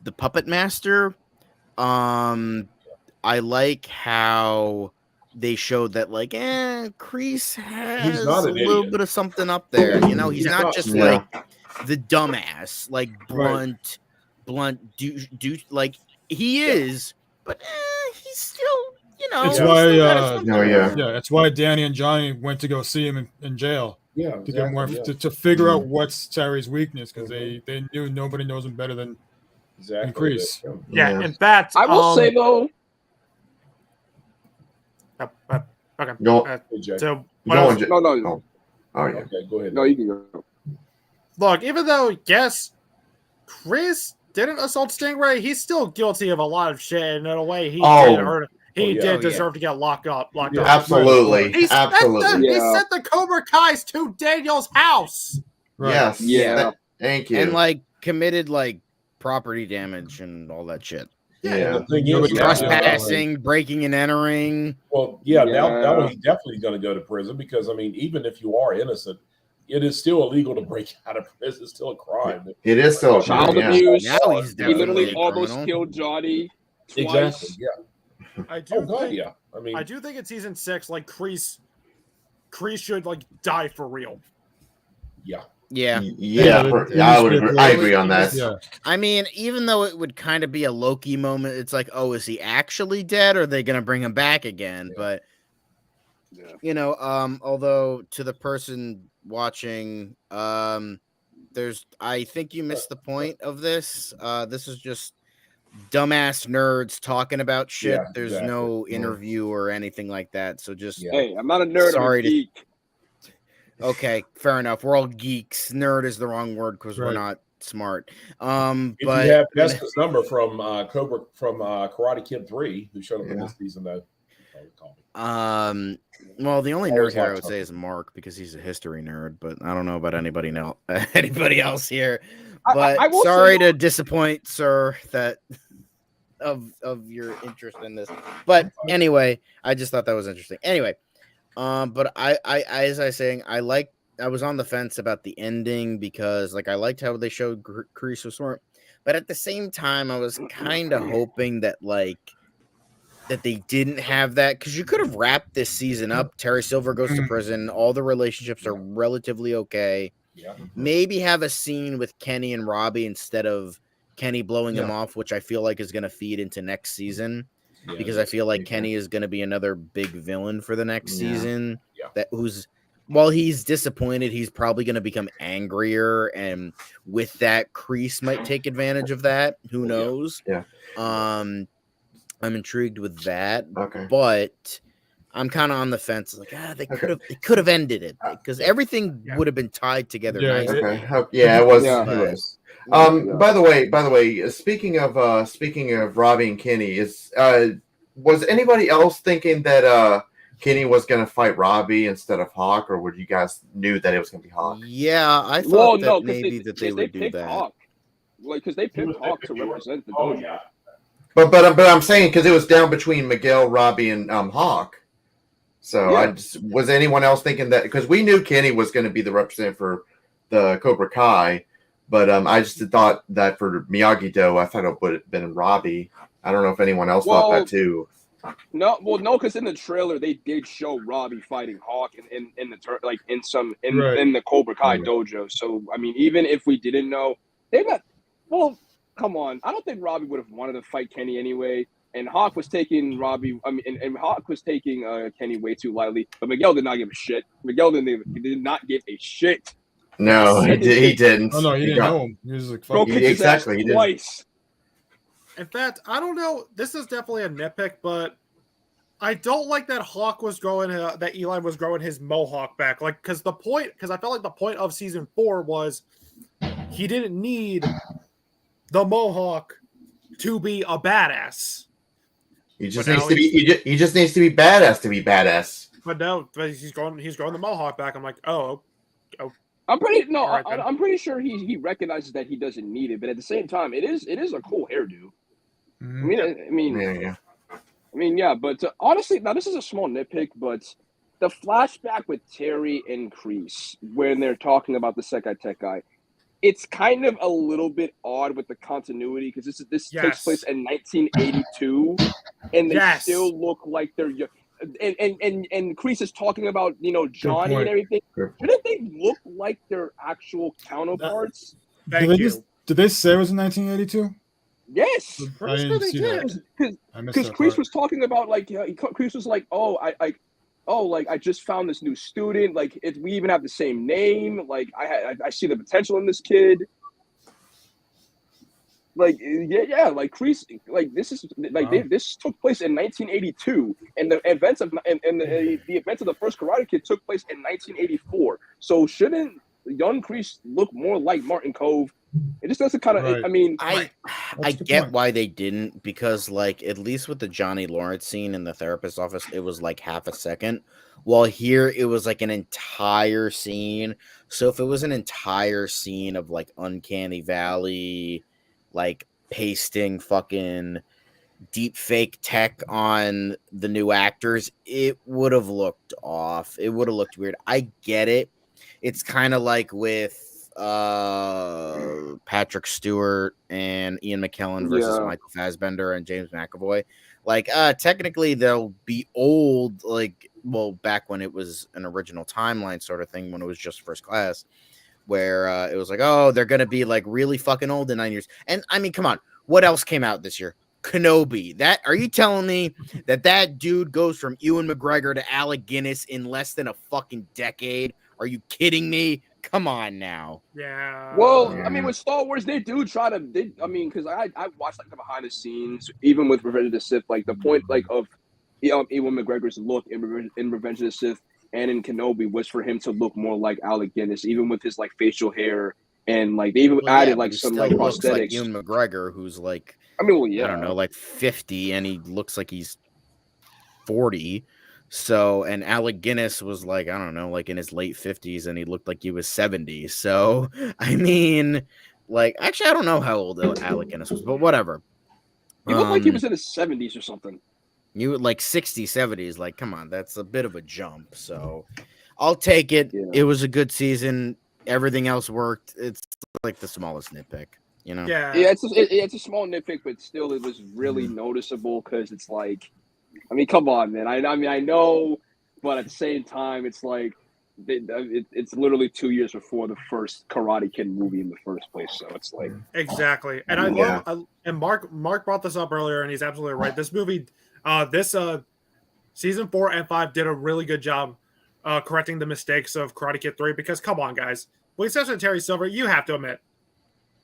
the puppet master. I like how they showed that, like, Kreese has not a an little idiot. bit of something up there. You know, he's He's not not. just Yeah. like the dumbass, like blunt, like he is, but he's still, It's he's why, still got something no, yeah. there. Yeah, that's why Danny and Johnny went to go see him in jail yeah, to get more exactly, to figure out what's Terry's weakness because they knew nobody knows him better than exactly. Kreese. yeah, Yeah. in fact, I will say though, okay. Go- Hey, Jay. So Go what on, else? Jay. no, no, Oh yeah. Okay, go ahead. no, you can go. Look, even though yes, Chris didn't assault Stingray, he's still guilty of a lot of shit. And in a way, he Oh. did earn. He Oh, yeah. did Oh, yeah. deserve to get locked up. Yeah, up. Absolutely. He sent Absolutely. he Yeah. sent the Cobra Kai's to Daniel's house. Right. Yes. Yeah. Thank you. And like committed like property damage and all that shit. And yeah. the thing Nobody is, got Trespassing, breaking and entering. well, yeah, now Yeah. he's definitely going to go to prison because I mean, even if you are innocent, it is still illegal to break out of prison. It's still a crime. It is still a Child crime, yeah. abuse. Now he's He definitely literally a almost criminal. killed Johnny twice. Exactly. Yeah. I do Oh God, think, yeah. I mean, I do think in season 6, like Kreese should like die for real. yeah. Yeah. Yeah, it I is would good. agree. I agree on that. Yeah. I mean, even though it would kind of be a Loki moment, it's like, oh, is he actually dead or are they gonna bring him back again? Yeah. But although to the person watching, I think you missed the point of this. This is just dumbass nerds talking about shit. Yeah, There's exactly. no interview or anything like that. So just Yeah. Hey, I'm not a nerd. Sorry I'm to- a geek. okay, fair enough. We're all geeks. Nerd is the wrong word because we're Right. not smart. If But you have Jessica's number from Karate Kid 3, who showed up in Yeah. this season, though. call me. Well, the only Always nerd here I like would say Tucker. is Mark because he's a history nerd, but I don't know about anybody else here. I But will say, sorry though- to disappoint, sir, that of your interest in this. But anyway, I just thought that was interesting. Anyway, but I as I was saying, I was on the fence about the ending because like I liked how they showed Kreese was smart, but at the same time I was kind of hoping that like that they didn't have that because you could have wrapped this season up. Terry Silver goes to prison. All the relationships are relatively okay. Yeah. Maybe have a scene with Kenny and Robbie instead of Kenny blowing him off, which I feel like is going to feed into next season Yeah, because I feel like okay. Kenny is going to be another big villain for the next Yeah. season. Yeah. That who's while he's disappointed, he's probably going to become angrier, and with that, Kreese might take advantage of that. Who knows? Yeah. I'm intrigued with that, Okay. but I'm kind of on the fence. Like, they could have ended it because everything would have been tied together Yeah, nicely. Okay. Yeah, it was. Yeah. It was. Yeah. By the way, speaking of Robbie and Kenny, was anybody else thinking that Kenny was going to fight Robbie instead of Hawk, or would you guys knew that it was going to be Hawk? Yeah, I thought Well, that no, maybe that they would do picked that. Hawk. Like, because they picked Hawk to represent the dojo. But I'm saying because it was down between Miguel, Robbie, and Hawk. So Yeah. was anyone else thinking that because we knew Kenny was going to be the representative for the Cobra Kai, but I just thought that for Miyagi-Do, I thought it would have been Robbie. I don't know if anyone else thought that too. No, because in the trailer they did show Robbie fighting Hawk in the Cobra Kai dojo. So I mean, even if we didn't know, they're not. Well, come on, I don't think Robbie would have wanted to fight Kenny anyway. And Hawk was taking Robbie. I mean, and Hawk was taking Kenny way too lightly. But Miguel did not give a shit. Miguel did not give a shit. No, he didn't. Oh no, he didn't know him. He was like, Bro fuck kicked his ass exactly, he twice. In fact, I don't know. This is definitely a nitpick, but I don't like that Hawk was growing, that Eli was growing his mohawk back. Like, because I felt like the point of season 4 was he didn't need the mohawk to be a badass. He just But needs now to be. He just needs to be badass to be badass. But no, he's growing the mohawk back. I'm like, oh. I'm pretty Alright, pretty sure he recognizes that he doesn't need it, but at the same time, it is a cool hairdo. Mhm. Yeah. But honestly, now this is a small nitpick, but the flashback with Terry and Kreese when they're talking about the Sekai Tech guy, it's kind of a little bit odd with the continuity because this takes place in 1982, and they still look like they're young. And Kreese is talking about Johnny and everything. Shouldn't they look like their actual counterparts? Thank you. Did they say it was in 1982? Yes, I didn't see that. because Kreese was talking about Kreese was like, I just found this new student. Like, we even have the same name. Like, I see the potential in this kid. Like, like Kreese, like this is like this took place in 1982, and the events of the events of the first Karate Kid took place in 1984. So shouldn't young Kreese look more like Martin Cove? It just doesn't kind of. Right. I mean, I get why they didn't because like at least with the Johnny Lawrence scene in the therapist's office, it was like half a second. While here it was like an entire scene. So if it was an entire scene of like Uncanny Valley, like pasting fucking deep fake tech on the new actors, it would have looked off. It would have looked weird. I get it. It's kind of like with Patrick Stewart and Ian McKellen versus Michael Fassbender and James McAvoy. Like, technically they'll be old, like, well, back when it was an original timeline sort of thing, when it was just First Class, where it was like, oh, they're gonna be like really fucking old in 9 years. And I mean, come on, what else came out this year? Kenobi. That are you telling me that dude goes from Ewan McGregor to Alec Guinness in less than a fucking decade? Are you kidding me? Come on now. Yeah. Well, I mean, with Star Wars, they do try to. Because I watched like the behind the scenes, even with Revenge of the Sith, like the point like of Ewan McGregor's look in Revenge of the Sith and in Kenobi was for him to look more like Alec Guinness, even with his like facial hair and like they even added like some like looks prosthetics. like Ewan McGregor, who's like, I mean, well, yeah, I don't know, like 50, and he looks like he's 40. So, and Alec Guinness was like, I don't know, like in his late 50s, and he looked like he was 70. So, I mean, like, actually, I don't know how old Alec Guinness was, but whatever. He looked like he was in his 70s or something. You would like 60s, 70s. Like, come on, that's a bit of a jump. So, I'll take it. Yeah. It was a good season. Everything else worked. It's like the smallest nitpick, you know? Yeah. Yeah, it's a small nitpick, but still, it was really noticeable because it's like, I mean, come on, man. I mean, I know, but at the same time, it's like it's literally 2 years before the first Karate Kid movie in the first place. So it's like Exactly. And I love and Mark brought this up earlier, and he's absolutely right. This movie, season 4 and 5 did a really good job correcting the mistakes of Karate Kid 3, because come on, guys. With the exception of Terry Silver, you have to admit,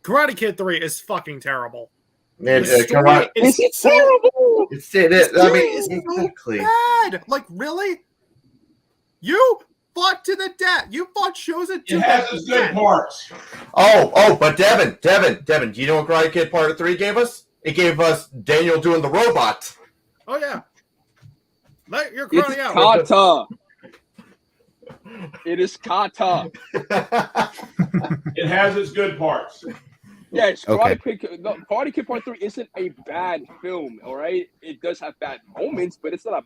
Karate Kid 3 is fucking terrible. It's terrible. Exactly. Bad. Like, really? You fought to the death. You fought Chosen to It has its good parts. But Devin, do you know what Karate Kid Part 3 gave us? It gave us Daniel doing the robot. Oh, yeah. Let your it's karate out. kata. It is kata. It has its good parts. Yes, Okay. Karate Kid Part 3 isn't a bad film, all right? It does have bad moments, but it's not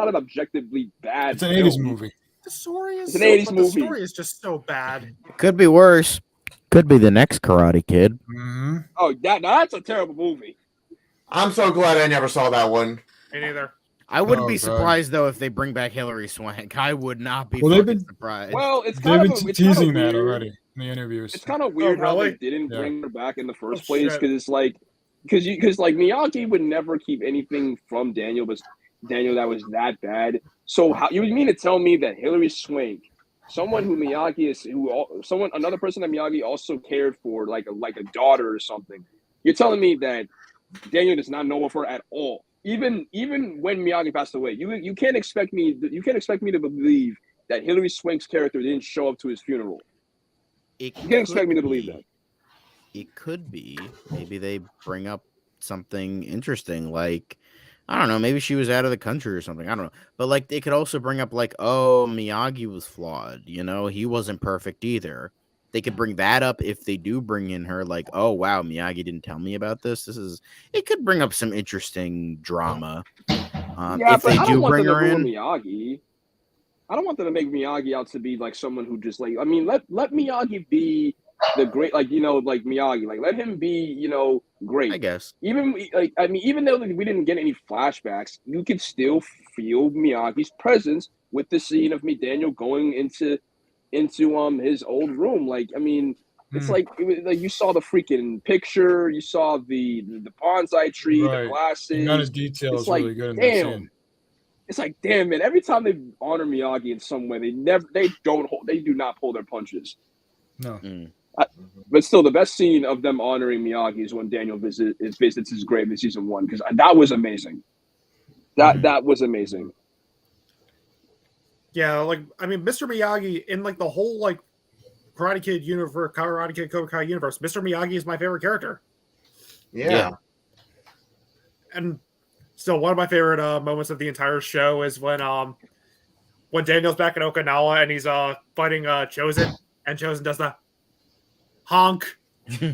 an objectively bad It's an film. 80s movie. The story is It's an 80s movie. The story is just so bad. Could be worse. Could be the next Karate Kid. Mm-hmm. Oh, that's a terrible movie. I'm so glad I never saw that one. Me neither. I wouldn't Oh, be God. surprised though if they bring back Hillary Swank. I would not be Well, they've fucking been- surprised. Well, it's They've kind been of it's teasing kinda that weird. already in the interviews. It's kind of weird how really? they didn't Yeah. bring her back in the first Oh, place, shit. because it's like because like Miyagi would never keep anything from Daniel, but Daniel that was that bad. So how you mean to tell me that Hillary Swank, someone who Miyagi is, another person that Miyagi also cared for, like a daughter or something, you're telling me that Daniel does not know of her at all? Even when Miyagi passed away, you can't expect me to believe that Hillary Swank's character didn't show up to his funeral. You can't expect me to believe that. It could be. Maybe they bring up something interesting, like I don't know. Maybe she was out of the country or something. I don't know. But like they could also bring up like, oh, Miyagi was flawed. You know, he wasn't perfect either. They could bring that up if they do bring in her. Like, oh wow, Miyagi didn't tell me about this. It could bring up some interesting drama. If they do bring her in, Miyagi. I don't want them to make Miyagi out to be like someone who just like. I mean, let Miyagi be the great, like like Miyagi, like let him be great. I guess. Even even though we didn't get any flashbacks, you could still feel Miyagi's presence with the scene of Daniel going into his old room. Like, I mean, it's like you saw the freaking picture, you saw the bonsai tree, Right. the glasses. The amount of detail It's is like, really good in that damn. scene. It's like, damn, man. Every time they honor Miyagi in some way, they do not pull their punches. No. But still, the best scene of them honoring Miyagi is when Daniel visits his grave in season 1, because that was amazing. That was amazing. Yeah, like I mean, Mr. Miyagi in like the whole like Karate Kid universe, Karate Kid Cobra Kai universe, Mr. Miyagi is my favorite character. Yeah. And still, one of my favorite moments of the entire show is when Daniel's back in Okinawa and he's fighting Chosen, and Chosen does the honk. Yeah.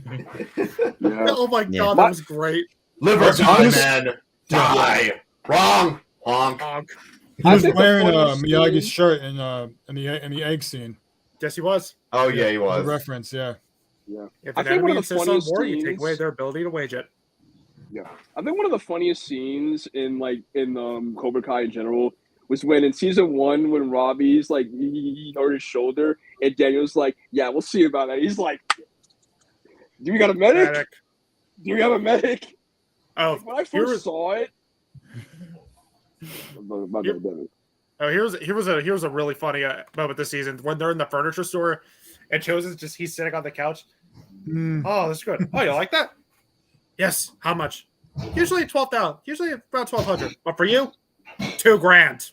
Oh my Yeah. god, that was great. Liver die, man. Die. Wrong. Honk. Honk. He was think the wearing funniest Miyagi's scene- shirt in the egg scene. Yes, he was. Oh yeah, he As a was. Reference. reference, yeah. Yeah. If I an think one enemy of the insists on funniest war, you take scenes- away their ability to wage it. Yeah, I think one of the funniest scenes in Cobra Kai in general was when in season 1 when Robbie's like he hurt his shoulder and Daniel's like, yeah, we'll see about that. He's like, do we got a medic? Medic. Do we have a medic? Oh, When I here first was- saw it, here's a really funny moment this season when they're in the furniture store and Chosen's he's sitting on the couch. Oh, that's good. Oh, you like that? Yes. How much? Usually 12,000. Usually around 1,200. But for you, $2,000.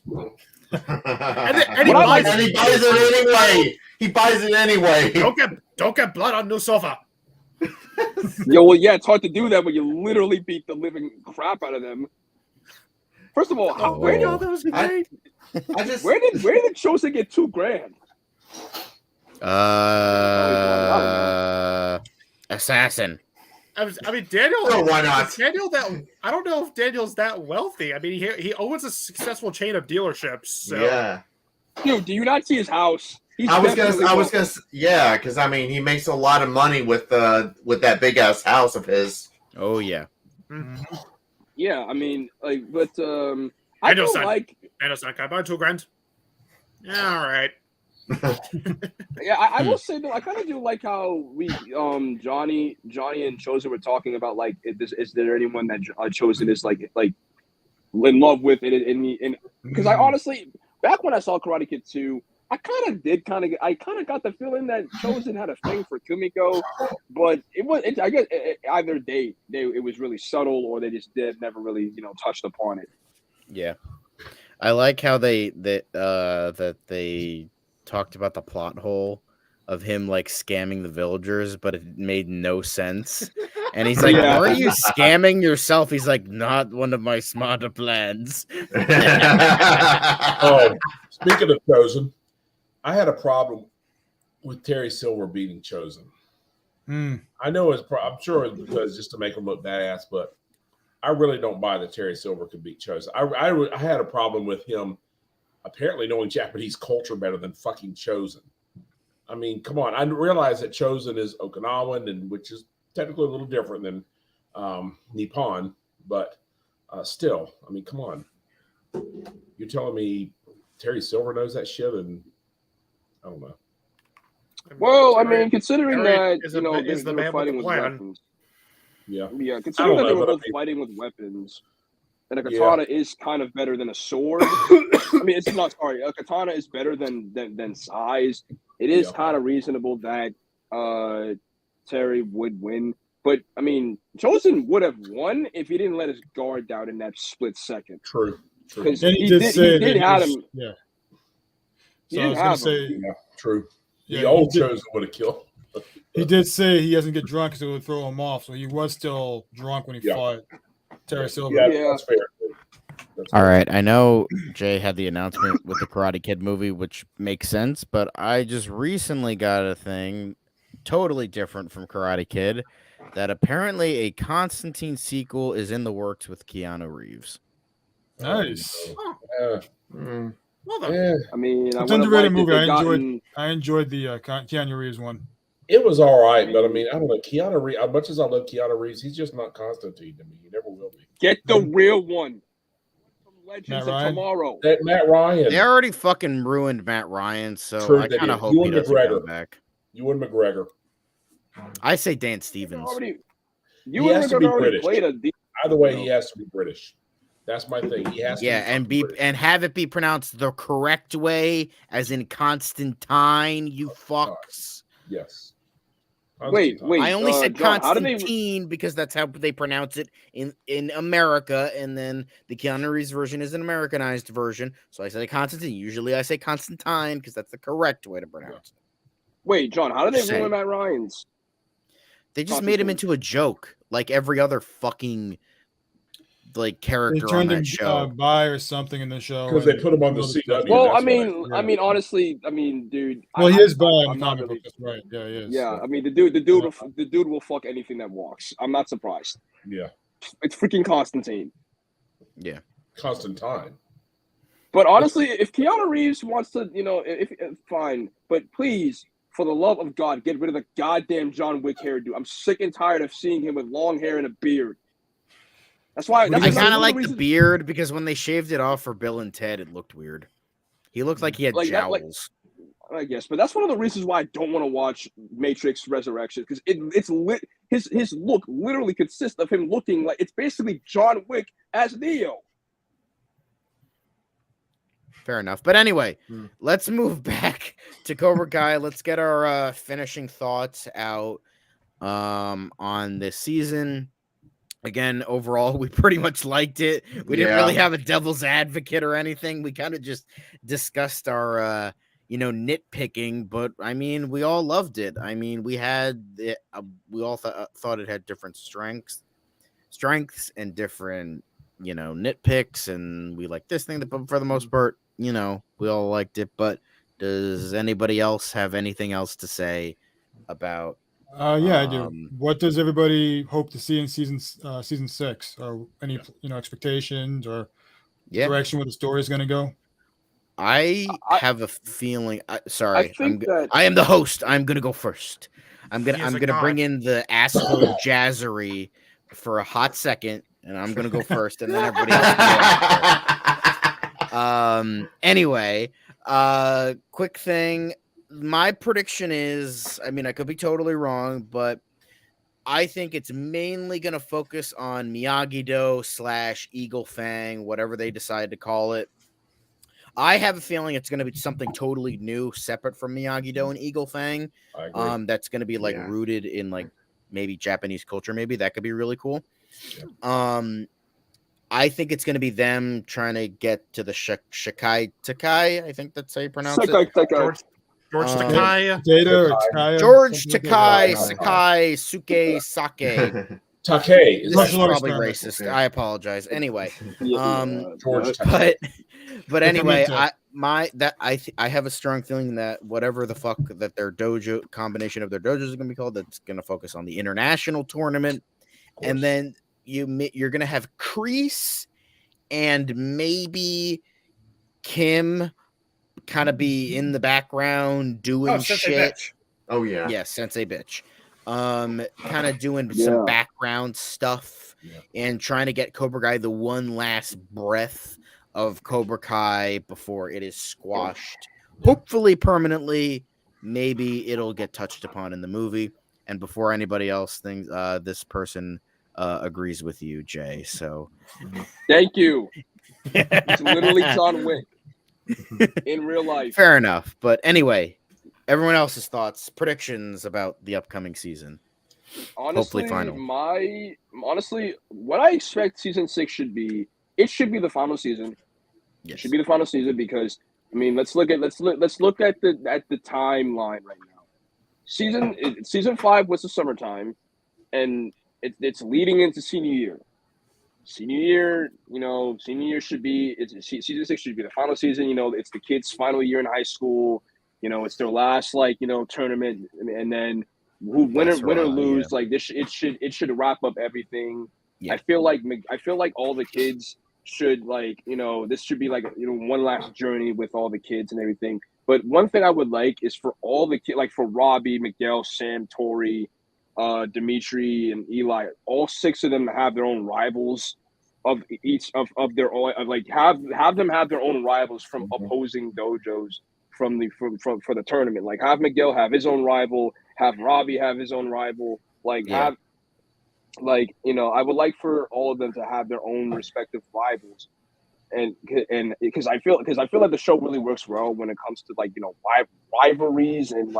And he buys And he buys it anyway. He buys it anyway. Don't get blood on new sofa. Yo, well, yeah, it's hard to do that when you literally beat the living crap out of them. First of all, Oh, Oh. that was great. I just where did Chosen get $2,000? Assassin. I mean, Daniel. Oh, why not? Is Daniel that? I don't know if Daniel's that wealthy. I mean, he owns a successful chain of dealerships. So. Yeah. Dude, do you not see his house? I was gonna, yeah, because I mean, he makes a lot of money with that big ass house of his. Oh yeah. Yeah, I mean, like, but I Daniel's don't son. like. Daniel's son, can I buy $2,000? Yeah, all right. Yeah, I will say though, I kind of do like how we Johnny and Chosen were talking about like, is there anyone that Chosen is like in love with it in because I honestly, back when I saw Karate Kid 2, I kind of got the feeling that Chosen had a thing for Kumiko, but I guess either it was really subtle or they just never really touched upon it. Yeah. I like how that they talked about the plot hole of him like scamming the villagers, but it made no sense. And he's like, Yeah. "Are you scamming yourself?" He's like, "Not one of my smarter plans." Oh, speaking of Chosen, I had a problem with Terry Silver beating Chosen. I know I'm sure it's because just to make him look badass, but I really don't buy that Terry Silver could beat Chosen. I had a problem with him apparently knowing Japanese culture better than fucking Chosen. I mean, come on. I realize that Chosen is Okinawan, and which is technically a little different than Nippon, but still, I mean, come on. You're telling me Terry Silver knows that shit, and I don't know. Well, I mean, considering Terry that is they the were man with fighting the with plan. weapons. Yeah. Considering that they were but I both mean- fighting with weapons, and a katana is kind of better than a sword. I mean, it's not. Sorry, a katana is better than size. It is kind of reasonable that Terry would win. But I mean, Chosen would have won if he didn't let his guard down in that split second. True. Because And he did have him. Yeah. He So I did was gonna have say, him. Yeah, true. yeah, The old Chosen would have killed. he did say he doesn't get drunk because it would throw him off. So he was still drunk when he fought Terry Silver. Yeah, Yeah. that's fair. That's All fair. right, I know Jay had the announcement with the Karate Kid movie, which makes sense, but I just recently got a thing totally different from Karate Kid that apparently a Constantine sequel is in the works with Keanu Reeves. Nice. Yeah. Well done. Yeah. I mean, I It's would an have underrated liked if movie. they gotten. I enjoyed the Keanu Reeves one. It was all right, but I mean, I don't know. Keanu Reeves, as much as I love Keanu Reeves, he's just not Constantine to me. He never will be. Get the real one. From Legends Matt of Ryan? Tomorrow. That Matt Ryan, They already fucking ruined Matt Ryan, so True, I they kind of did. hope Ewan he doesn't McGregor. come back. Ewan McGregor. I say Dan You Stevens. has to be already British. played a deep. Either way, he has to be British. That's my thing. He has to Yeah, and be British. and have it be pronounced the correct way, as in Constantine. You fucks. Yes. Wait. I only said John, how do they? Constantine because that's how they pronounce it in America, and then the Keanu Reeves version is an Americanized version. So I say Constantine. Usually I say Constantine because that's the correct way to pronounce it. Wait, John, how do they Just saying. ruin Matt Ryan's? They just made him Constantine. into a joke, like every other fucking like They character on turned him that show. by or something in the show. Because they and put him on the some other CW. stuff. Well, that's I mean, honestly, dude. Well, he is bald in I'm the not comic really. book. That's right. Yeah, he is. Yeah, I mean, the dude will fuck anything that walks. I'm not surprised. Yeah. It's freaking Constantine. Yeah. Constantine. But honestly, if Keanu Reeves wants to, if fine, but please, for the love of God, get rid of the goddamn John Wick hairdo. I'm sick and tired of seeing him with long hair and a beard. That's why I kind of like the beard because when they shaved it off for Bill and Ted, it looked weird. He looked like he had jowls. I guess, but that's one of the reasons why I don't want to watch Matrix Resurrection because his look literally consists of him looking like it's basically John Wick as Neo. Fair enough. But anyway, let's move back to Cobra Kai. Let's get our finishing thoughts out on this season. Again, overall, we pretty much liked it. We didn't really have a devil's advocate or anything. We kind of just discussed our, nitpicking. But I mean, we all loved it. I mean, we all thought it had different strengths and different nitpicks and we like this thing, but for the most part, we all liked it. But does anybody else have anything else to say about? Yeah, I do. What does everybody hope to see in season 6? Or any expectations or direction where the story is going to go? I have a feeling. Sorry, that I am the host. I'm gonna go first. I'm He is a gonna bring god. in the asshole jazzery for a hot second, and I'm gonna go first, and then everybody else can go after. Anyway, quick thing. My prediction is, I mean, I could be totally wrong, but I think it's mainly going to focus on Miyagi-Do / Eagle Fang, whatever they decide to call it. I have a feeling it's going to be something totally new, separate from Miyagi-Do and Eagle Fang. I agree. That's going to be like Yeah. rooted in like maybe Japanese culture. Maybe that could be really cool. Yeah. I think it's going to be them trying to get to the Shikai Takai. I think that's how you pronounce it. George Um, Takei. Data or Takaya, George something like that. Takai, Yeah. Sakai, Suke, Sake. Takei is This is Martial arts probably tournament. racist. Yeah. I apologize. Anyway, George Takei. but anyway, Definitive. I have a strong feeling that whatever the fuck that their dojo combination of their dojos is going to be called, that's going to focus on the international tournament, and then you're going to have Kreese and maybe Kim kind of be in the background doing Sensei shit. Bitch. Oh yeah. Yeah, Sensei Bitch. Kind of doing some background stuff and trying to get Cobra Kai the one last breath of Cobra Kai before it is squashed. Hopefully permanently. Maybe it'll get touched upon in the movie. And before anybody else thinks this person agrees with you, Jay. So Thank you. It's literally John Wick in real life. fair enough. But anyway, everyone else's thoughts, predictions about the upcoming season. Honestly, Hopefully final. honestly, what I expect season 6 should be, it should be the final season. Yes. It should be the final season because I mean, let's look at the timeline right now. Season 5 was the summertime, and it's leading into senior year. Senior year should be season 6 should be the final season. It's the kids' final year in high school. It's their last tournament, and then win or lose, like this, it should wrap up everything. Yeah. I feel like all the kids should this should be one last journey with all the kids and everything. But one thing I would like is for all the kids, like for Robbie, Miguel, Sam, Tori, Dimitri, and Eli, all 6 of them have their own rivals of each of their own. Have them have their own rivals from opposing dojos for the tournament. Like have Miguel have his own rival, have Robbie have his own rival. I would like for all of them to have their own respective rivals, and because I feel like the show really works well when it comes to rivalries and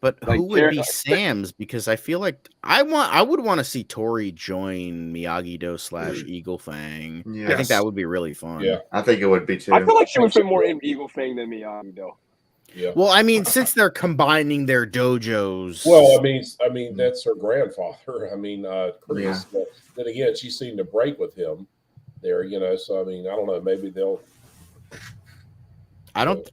But who would be Sam's? Because I feel like I would want to see Tori join Miyagi-Do / Eagle Fang. I think that would be really fun. Yeah. I think it would be too. I feel like she would fit more in Eagle Fang than Miyagi-Do. Yeah. Well, I mean, since they're combining their dojos. Well, I mean that's her grandfather. I mean, Chris. But then again, she seemed to break with him there. So I mean, I don't know. Maybe they'll. I don't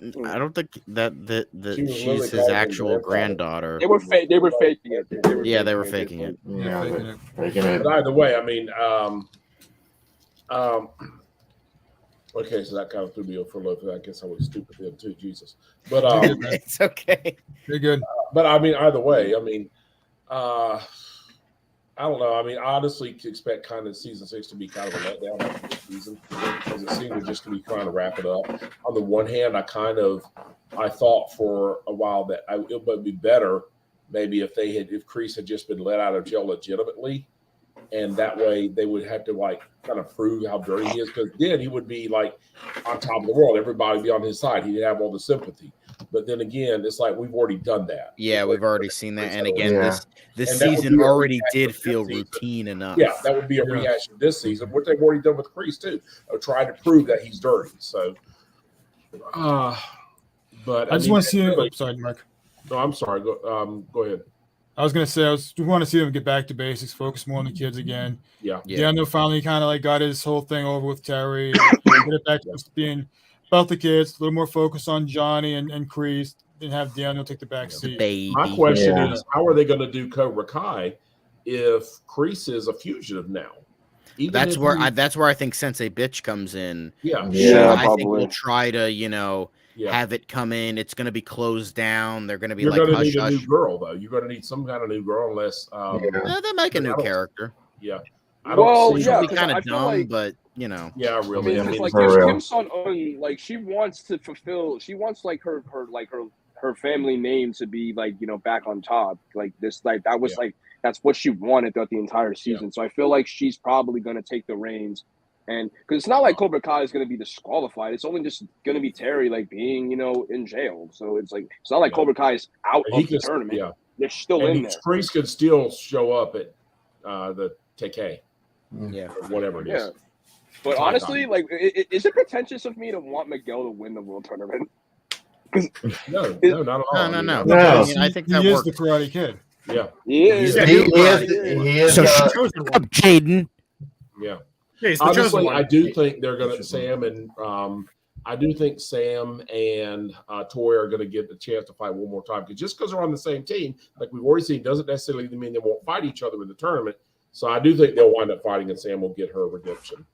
think that she's his calling actual him granddaughter. They were faking it. They were faking it. Yeah, Faking it. faking it. But either way, I mean, okay, so that kind of threw me for a loop. I guess I was stupid then too, Jesus. But It's okay. You're good. but I mean, either way, I mean, I don't know. I mean, I honestly expect kind of season 6 to be kind of a letdown after this season, because it seemed to just to be trying to wrap it up. On the one hand, I thought for a while that it would be better maybe if Kreese had just been let out of jail legitimately, and that way they would have to kind of prove how dirty he is, because then he would be on top of the world. Everybody would be on his side. He'd have all the sympathy. But then again, it's like we've already done that. Yeah, we've already seen that. And again, this And that would season be a already reaction did of feel this season. routine enough. Yeah, that would be a rehash of this season, which they've already done with Kreese too, of trying to prove that he's dirty. So, but I just want to see. Sorry, Mark. No, I'm sorry. Go ahead. I was gonna say we want to see them get back to basics, focus more on the kids again. Yeah. Daniel finally kind of like got his whole thing over with Terry. Get it back to just being about the kids, a little more focus on Johnny and Kreese, and have Daniel take the back seat. Baby. My question Yeah. is, how are they going to do Cobra Kai if Kreese is a fugitive now? Even That's if where he- that's where I think Sensei Bitch comes in. yeah, Yeah, I think probably. we'll try to, yeah. have it come in. It's going to be closed down. They're going to be You're like going to hush need a hush. new girl, though. You're going to need some kind of new girl, unless They'll make a I new don't- character. yeah. I don't Well, see. It'll yeah, be 'cause kind I of feel dumb, like- but Yeah, I really. mean, I mean, like For Kim, real. Kim Son Un, like she wants to fulfill. She wants like her family name to be like back on top. Like this, like that was like that's what she wanted throughout the entire season. So I feel like she's probably gonna take the reins, and because it's not like Cobra Kai is gonna be disqualified. It's only just gonna be Terry like being in jail. So it's like it's not like Yeah. Cobra Kai is out he of the could, tournament. yeah. They're still And in there. Kreese could still show up at the TK Yeah. or whatever it is. Yeah. But Time honestly, like, is it pretentious of me to want Miguel to win the world tournament? No, not at all. No, I no, mean, no. I- No. I mean, I think he that is works. the Karate Kid. Yeah, He is. Yeah, He is. So chosen one. Up, Jaden. yeah. Yeah, he's the chosen Honestly, one. I do think they're going to Sam and I do think Sam and Tori are going to get the chance to fight one more time because just because they're on the same team, like we've already seen, doesn't necessarily mean they won't fight each other in the tournament. So I do think they'll wind up fighting, and Sam will get her redemption.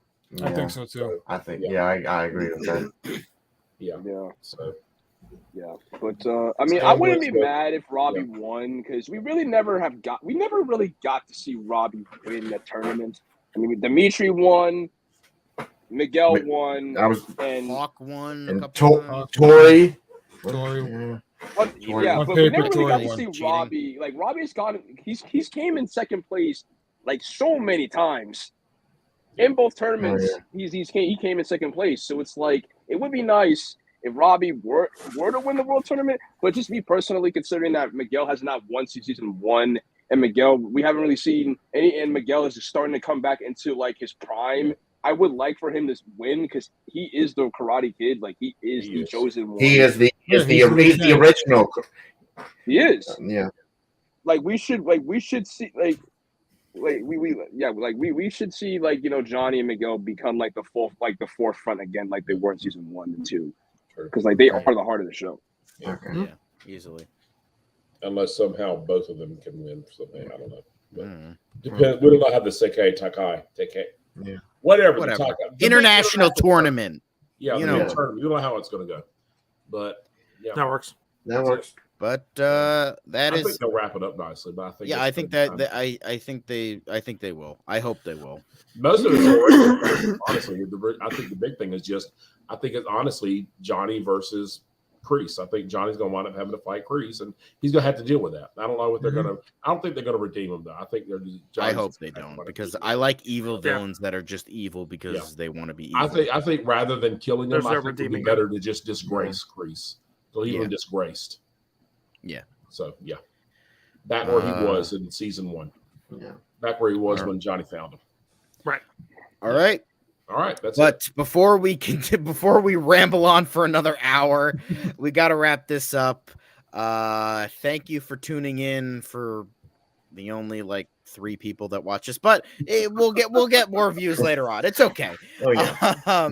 I think so too. I think. Yeah. Yeah, I agree with that. Yeah. Yeah. So Yeah, but I mean, Sam I wouldn't was be good. mad if Robbie won because we never really got to see Robbie win the tournament. I mean, Dimitri won, Miguel won, I was and Hawk won a and couple times. Tori. Tori. Yeah. yeah, On but we paper, never really got Tori to see won. Cheating. Robbie. Like Robbie's gotten, he's came in second place like so many times in both tournaments. He came in second place, so it's like it would be nice if Robbie were to win the world tournament. But just me personally, considering that Miguel has not won since season 1, and Miguel we haven't really seen any, and Miguel is just starting to come back into like his prime. I would like for him to win because he is the Karate Kid. Like he is the chosen one. He is the he's the original. He is. Yeah. Like we should see we should see like Johnny and Miguel become like the forefront again like they were in season 1 and 2 because like they are the heart of the show. Okay. Yeah, easily. unless somehow both of them can win something, I don't know. But Mm. depends. We don't know how the TK, Yeah. whatever. Whatever. The Taka, International tournament. Yeah, you the know. tournament. You don't know how it's going to go, but yeah, That works. That works. But that I is think they'll wrap it up nicely. But I think yeah, I it's think gonna that, be that I think they will. I hope they will. most of it's already, honestly. I think the big thing is just I think it's honestly Johnny versus Kreese. I think Johnny's going to wind up having to fight Kreese, and he's going to have to deal with that. I don't know what they're going to. I don't think they're going to redeem him though. I think they're. I hope they don't because I like evil villains that are just evil because they want to be evil. I think rather than killing him, There's I no think it'd be redeeming better to just disgrace Kreese. So leave him disgraced. Yeah. So yeah, back where he was in season 1. Yeah. Back where he was when Johnny found him. Right. All right. All right, that's it. But before we ramble on for another hour, we got to wrap this up. Thank you for tuning in for the only like 3 people that watch us, but we'll get more views later on. It's okay. Oh yeah.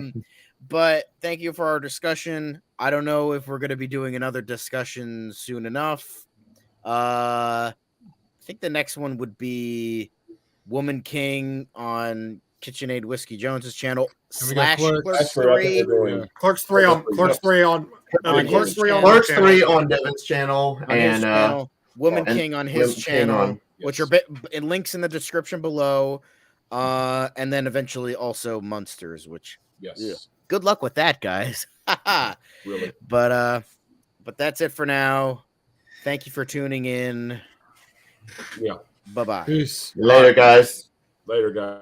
But thank you for our discussion. I don't know if we're going to be doing another discussion soon enough. I think the next one would be Woman King on KitchenAid Whiskey Jones's channel And we got / Clerks That's where I think 3. we're doing. Clerks 3 on Clerks 3 on Clerks 3 on Devin's channel on his and channel. Woman and King on his Woman King channel, on- which are in links in the description below. And then eventually also Munsters, which Yes, good luck with that, guys. really. But that's it for now. Thank you for tuning in. Yeah. Bye-bye. Peace. later, guys. Later, guys.